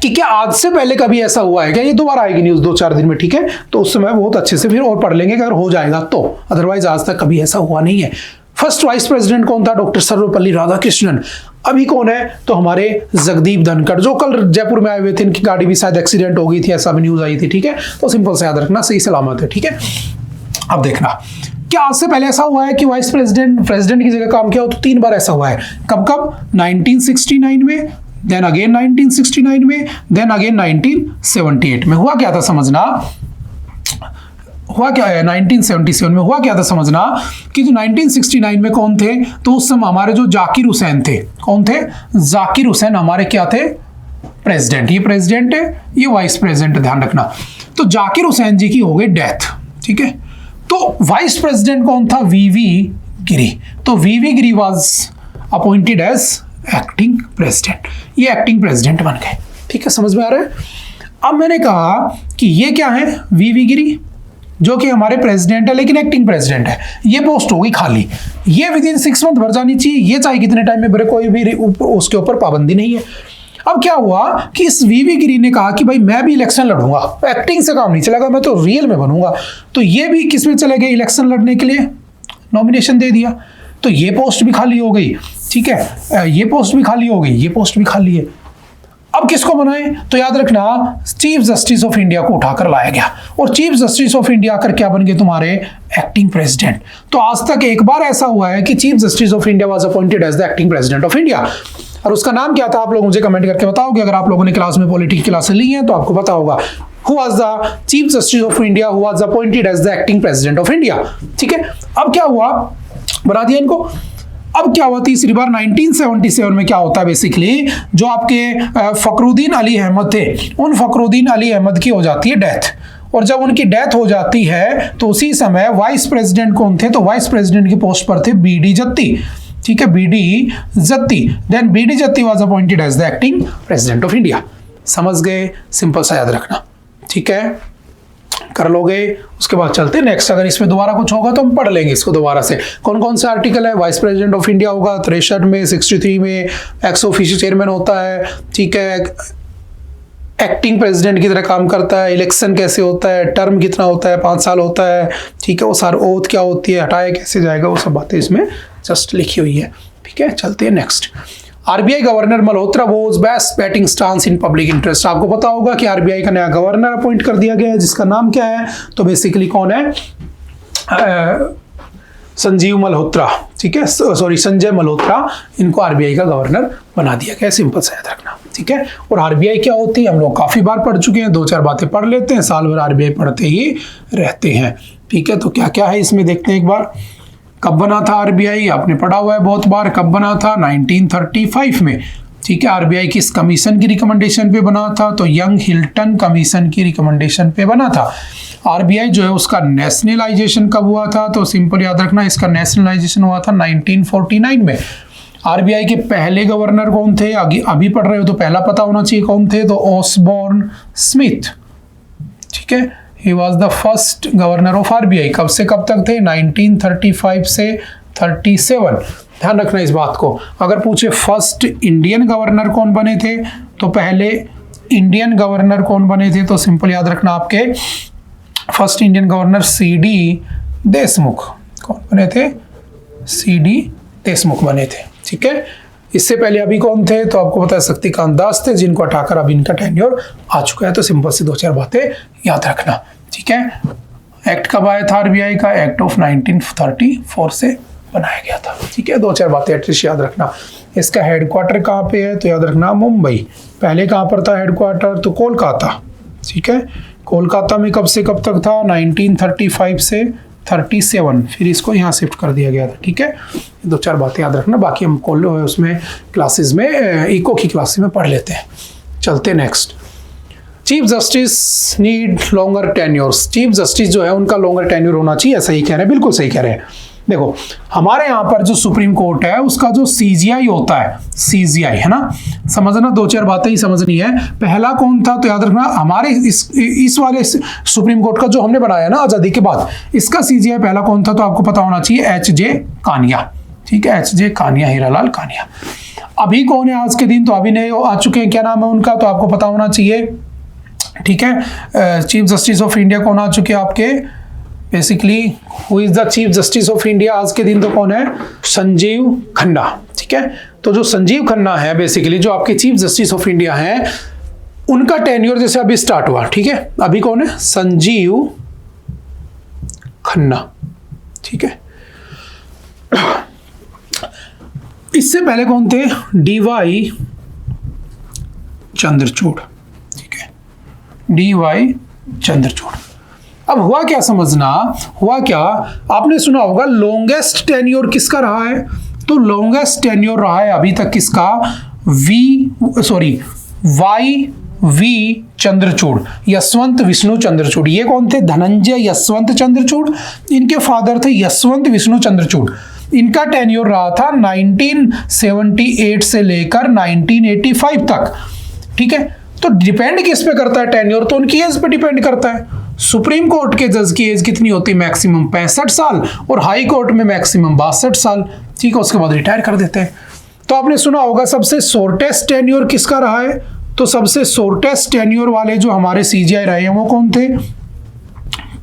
कि क्या आज से पहले कभी ऐसा हुआ है क्या, ये दोबारा आएगी न्यूज 2-4 दिन में, ठीक है, तो उस समय बहुत अच्छे से फिर और पढ़ लेंगे अगर हो जाएगा तो, अदरवाइज आज तक कभी ऐसा हुआ नहीं है। फर्स्ट वाइस प्रेसिडेंट कौन था? डॉक्टर सर्वपल्ली राधाकृष्णन। अभी कौन है? तो हमारे जगदीप धनखड़, जो कल जयपुर में आए हुए थे, इनकी गाड़ी भी शायद एक्सीडेंट हो गई थी, ऐसा भी न्यूज आई थी, ठीक है, तो सिंपल से याद रखना, सही सलामत है, ठीक है। अब देखना, क्या आज से पहले ऐसा हुआ है कि वाइस प्रेसिडेंट की जगह काम किया हो? तो 3 बार ऐसा हुआ है। कब कब? 1969 में, देन अगेन 1969 में, देन अगेन 1978 में। हुआ क्या था समझना, हुआ क्या है 1977 में हुआ क्या था समझना, कि जो 1969 में कौन थे, तो उस समय हमारे जो जाकिर हुसैन थे, कौन थे? जाकिर हुसैन हमारे क्या थे? प्रेसिडेंट। ये प्रेसिडेंट है, ये वाइस प्रेसिडेंट, ध्यान रखना। तो जाकिर हुसैन जी की हो गई डेथ, ठीक है। तो वाइस प्रेसिडेंट कौन था? वीवी गिरी। तो V V Giri was appointed as acting president, ये एक्टिंग प्रेसिडेंट बन गए, ठीक है, समझ में आ रहा है। अब मैंने कहा कि ये क्या है? वीवी गिरी, जो कि हमारे प्रेसिडेंट है लेकिन एक्टिंग प्रेसिडेंट है, ये पोस्ट होगी खाली, ये विद इन 6 मंथ भर जानी चाहिए, ये चाहे कितने टाइम में भरे, कोई भी उसके ऊपर पाबंदी नहीं है। अब क्या हुआ कि इस वीवी गिरी ने कहा कि भाई मैं भी इलेक्शन लड़ूंगा, एक्टिंग से काम नहीं चलेगा, मैं तो रियल में बनूंगा, तो ये भी किस में चले गए? इलेक्शन लड़ने के लिए नॉमिनेशन दे दिया, तो ये पोस्ट भी खाली हो गई, ठीक है, ये पोस्ट भी खाली हो गई, ये पोस्ट भी खाली है। अब किसको बनाए? तो याद रखना, चीफ जस्टिस ऑफ इंडिया को उठाकर लाया गया, और चीफ जस्टिस ऑफ इंडिया आकर क्या बन गए? तुम्हारे एक्टिंग प्रेसिडेंट। तो आज तक एक बार ऐसा हुआ है कि chief justice of India was appointed as the acting president of India, और उसका नाम क्या था? आप लोग मुझे कमेंट करके बताओगे, अगर आप लोगों ने क्लास में पॉलिटिक्स क्लासेस ली हैं तो आपको पता होगा। Who was the Chief Justice of India who was appointed as the acting president of India, ठीक है। अब क्या हुआ? बना दिया इनको। अब क्या हुआ? तीसरी बार 1977 में क्या होता है? बेसिकली जो आपके फखरुद्दीन अली अहमद थे, उन फखरुद्दीन अली अहमद की हो जाती है डेथ, और जब उनकी डेथ हो जाती है तो उसी समय वाइस प्रेसिडेंट कौन थे? तो वाइस प्रेसिडेंट की पोस्ट पर थे बीडी जत्ती, ठीक है, B D Jatti. Then B D Jatti was appointed as the acting president of India. समझ गए? सिंपल सा याद रखना, ठीक है, कर लोगे। उसके बाद चलते नेक्स्ट, अगर इसमें दोबारा कुछ होगा तो हम पढ़ लेंगे इसको दोबारा से। कौन कौन से आर्टिकल है? वाइस प्रेसिडेंट ऑफ इंडिया होगा 63 में, 63 में एक्स ऑफिशियो चेयरमैन होता है, ठीक है, एक्टिंग प्रेसिडेंट की तरह काम करता है, इलेक्शन कैसे होता है, टर्म कितना होता है, 5 साल होता है, ठीक है, वो सार ओथ क्या होती है, हटाया कैसे जाएगा, वो सब बातें इसमें जस्ट लिखी हुई है, ठीक है। चलते हैं next. RBI governor Malhotra was best batting stance in public interest. आपको पता होगा कि आरबीआई का नया गवर्नर अपॉइंट कर दिया गया है, जिसका नाम क्या है? तो बेसिकली कौन है? संजीव मल्होत्रा, ठीक है, सॉरी संजय मल्होत्रा, इनको आरबीआई का गवर्नर बना दिया गया। सिंपल से याद रखना, ठीक है। और आरबीआई क्या होती है हम लोग काफी बार पढ़ चुके हैं, 2-4 बातें पढ़ लेते हैं, साल भर आरबीआई पढ़ते ही रहते हैं, ठीक है। तो क्या क्या है इसमें देखते हैं एक बार। कब बना था आरबीआई? आपने पढ़ा हुआ है बहुत बार। कब बना था? 1935 में, ठीक है। आरबीआई किस कमीशन की रिकमेंडेशन पे बना था? तो यंग हिल्टन कमीशन की रिकमेंडेशन पे बना था। आरबीआई जो है उसका नेशनलाइजेशन कब हुआ था? तो सिंपल याद रखना, इसका नेशनलाइजेशन हुआ था 1949 में। आरबीआई के पहले गवर्नर कौन थे? अभी पढ़ रहे हो तो पहला पता होना चाहिए कौन थे, तो ऑसबॉर्न स्मिथ, ठीक है, he was the first governor of RBI. कब से कब तक थे? 1935 से 37। ध्यान रखना इस बात को। अगर पूछे फर्स्ट इंडियन गवर्नर कौन बने थे, तो पहले इंडियन गवर्नर कौन बने थे, तो सिंपल याद रखना आपके first Indian governor CD Deshmukh. कौन बने थे? सीडी देशमुख बने थे, ठीक है। इससे पहले अभी कौन थे? तो आपको पता है शक्तिकांत दास थे, जिनको हटाकर अभी इनका टेन्योर आ चुका है। तो सिंपल से 2-4 बातें याद रखना, ठीक है। एक्ट कब आया था आरबीआई का? एक्ट ऑफ 1934 से बनाया गया था, ठीक है। 2-4 बातें एटलीस्ट याद रखना। इसका हेडक्वार्टर कहाँ पे है? तो याद रखना मुंबई। पहले कहाँ पर था हेडक्वार्टर? तो कोलकाता, ठीक है। कोलकाता में कब से कब तक था? 1935 से 37, फिर इसको यहाँ शिफ्ट कर दिया गया था, ठीक है। 2-4 बातें याद रखना, बाकी हम उसमें क्लासेस में इको की क्लासेस में पढ़ लेते हैं। चलते next. Chief justice need longer tenures. Chief justice जो है उनका लॉन्गर टेन्योर होना चाहिए, सही कह रहे हैं, बिल्कुल सही कह रहे हैं। देखो हमारे यहाँ पर जो सुप्रीम कोर्ट है उसका जो सीजीआई होता है, सीजीआई है ना, समझना 2-4 बातें ही समझनी है। पहला कौन था? तो याद रखना हमारे इस वाले सुप्रीम कोर्ट का जो हमने बनाया ना आजादी के बाद, इसका सीजीआई पहला कौन था? तो आपको पता होना चाहिए एच जे कानिया, ठीक है, एच जे कानिया, हीरालाल कानिया। अभी कौन है आज के दिन, तो अभी नए आ चुके हैं, क्या नाम है उनका, तो आपको पता होना चाहिए, ठीक है। चीफ जस्टिस ऑफ इंडिया कौन आ चुके हैं आपके, basically who is the chief justice of India आज के दिन, तो कौन है, संजीव खन्ना, ठीक है। तो जो संजीव खन्ना है बेसिकली जो आपके चीफ जस्टिस ऑफ इंडिया हैं, उनका टेन्योर जैसे अभी स्टार्ट हुआ, ठीक है। अभी कौन है, संजीव खन्ना, ठीक है। इससे पहले कौन थे, डीवाई चंद्रचूड़, ठीक है, डीवाई चंद्रचूड़। अब हुआ क्या समझना, हुआ क्या, आपने सुना होगा लॉन्गेस्ट टेन्योर किसका रहा है, तो लॉन्गेस्ट टेन्योर रहा है अभी तक किसका, वाई वी चंद्रचूड़, यशवंत विष्णु चंद्रचूड़। ये कौन थे, धनंजय यशवंत चंद्रचूड़, इनके फादर थे यशवंत विष्णु चंद्रचूड़। इनका टेन्योर रहा था 1978 से लेकर 1985 तक, ठीक है। तो डिपेंड किस पे करता है टेन्योर, तो उनकी एज पे डिपेंड करता है। सुप्रीम कोर्ट के जज की एज कितनी होती है, मैक्सिमम 65 साल, और हाई कोर्ट में मैक्सिमम 62 साल, ठीक है। उसके बाद रिटायर कर देते हैं। तो आपने सुना होगा सबसे शॉर्टेस्ट टेन्योर किसका रहा है, तो सबसे शॉर्टेस्ट टेन्योर वाले जो हमारे सीजीआई रहे हैं वो कौन थे,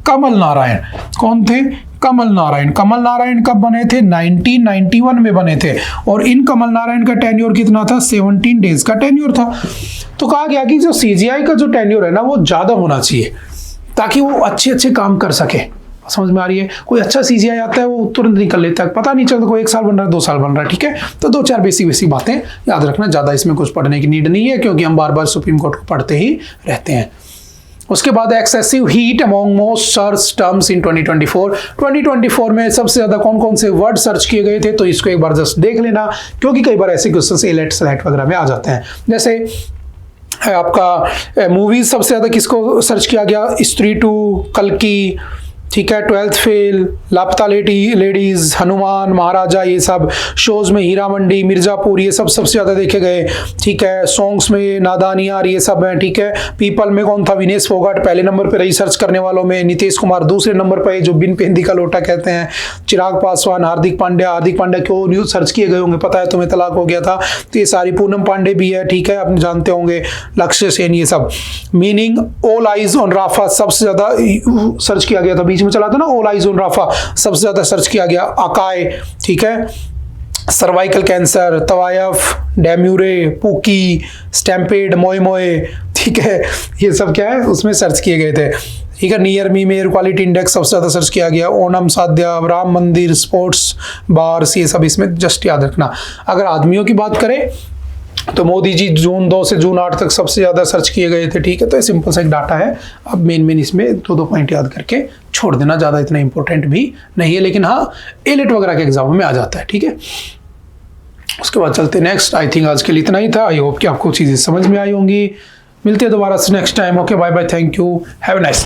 कमल नारायण। कौन थे, कमल नारायण। कमल नारायण कब बने थे, 1991 में बने थे, और इन कमल नारायण का टेन्योर कितना था, 17 डेज का टेन्योर था। तो कहा गया कि जो सीजीआई का जो टेन्योर है ना वो ज्यादा होना चाहिए, ताकि वो अच्छे काम कर सके। समझ में आ रही है, कोई अच्छा सीजीआई आता है वो तुरंत निकल लेता है, पता नहीं चलता कोई 1 साल बन रहा है 2 साल बन रहा है, ठीक है। तो 2-4 बेसिक बातें याद रखना, ज्यादा इसमें कुछ पढ़ने की नीड नहीं है, क्योंकि हम बार बार सुप्रीम कोर्ट को पढ़ते ही रहते हैं। उसके बाद excessive heat among most search terms in 2024 में सबसे ज्यादा कौन कौन से वर्ड सर्च किए गए थे, तो इसको एक बार जस्ट देख लेना, क्योंकि कई बार ऐसे क्वेश्चन एलेट सेलेक्ट वगैरह में आ जाते हैं। जैसे आपका मूवीज सबसे ज्यादा किसको सर्च किया गया, स्त्री 2, कल्कि, ठीक है, 12th फेल, लापता लेडीज, हनुमान, महाराजा, ये सब शोज में हीरा मंडी, मिर्जापुर, ये सब सबसे ज्यादा देखे गए, ठीक है। सॉन्ग्स में नादानियार, ये सब हैं, ठीक है। पीपल में कौन था, विनेश फोगाट पहले नंबर पे रही सर्च करने वालों में, नीतीश कुमार दूसरे नंबर पे जो बिन पेंदी का लोटा कहते हैं, चिराग पासवान, हार्दिक पांड्या क्यों न्यूज सर्च किए गए होंगे, पता है तुम्हें, तलाक हो गया था, तो ये सारी, पूनम पांडे भी है, ठीक है, आप जानते होंगे, लक्ष्य सेन, ये सब। Meaning all eyes on Rafah सबसे ज्यादा सर्च किया गया था, बीच में चला था ना, ऑल आइज ऑन राफा सबसे ज्यादा सर्च किया गया। अकाय, ठीक है, सर्वाइकल कैंसर, तवायफ, डेम्यूरे, पुकी, स्टैम्पेड, मोए, ठीक है, ये सब क्या है उसमें सर्च किए गए थे, ठीक है। नियर मी में एयर क्वालिटी इंडेक्स सबसे ज्यादा सर्च किया गया। ओणम साध्या, राम मंदिर, स्पोर्ट्स बार्स, ये सब इसमें जस्ट याद रखना। अगर आदमियों की बात करें तो मोदी जी जून 2 से जून 8 तक सबसे ज्यादा सर्च किए गए थे, ठीक है। तो ये सिंपल सा एक डाटा है, अब मेन इसमें 2 पॉइंट याद करके छोड़ देना, ज्यादा इतना इंपॉर्टेंट भी नहीं है, लेकिन हाँ एलेट वगैरह के एग्जाम में आ जाता है, ठीक है। उसके बाद चलते नेक्स्ट। आई थिंक आज के लिए इतना ही था। आई होप कि आपको चीजें समझ में आई होंगी। मिलते हैं दोबारा next time. Okay, bye bye, thank you, have a nice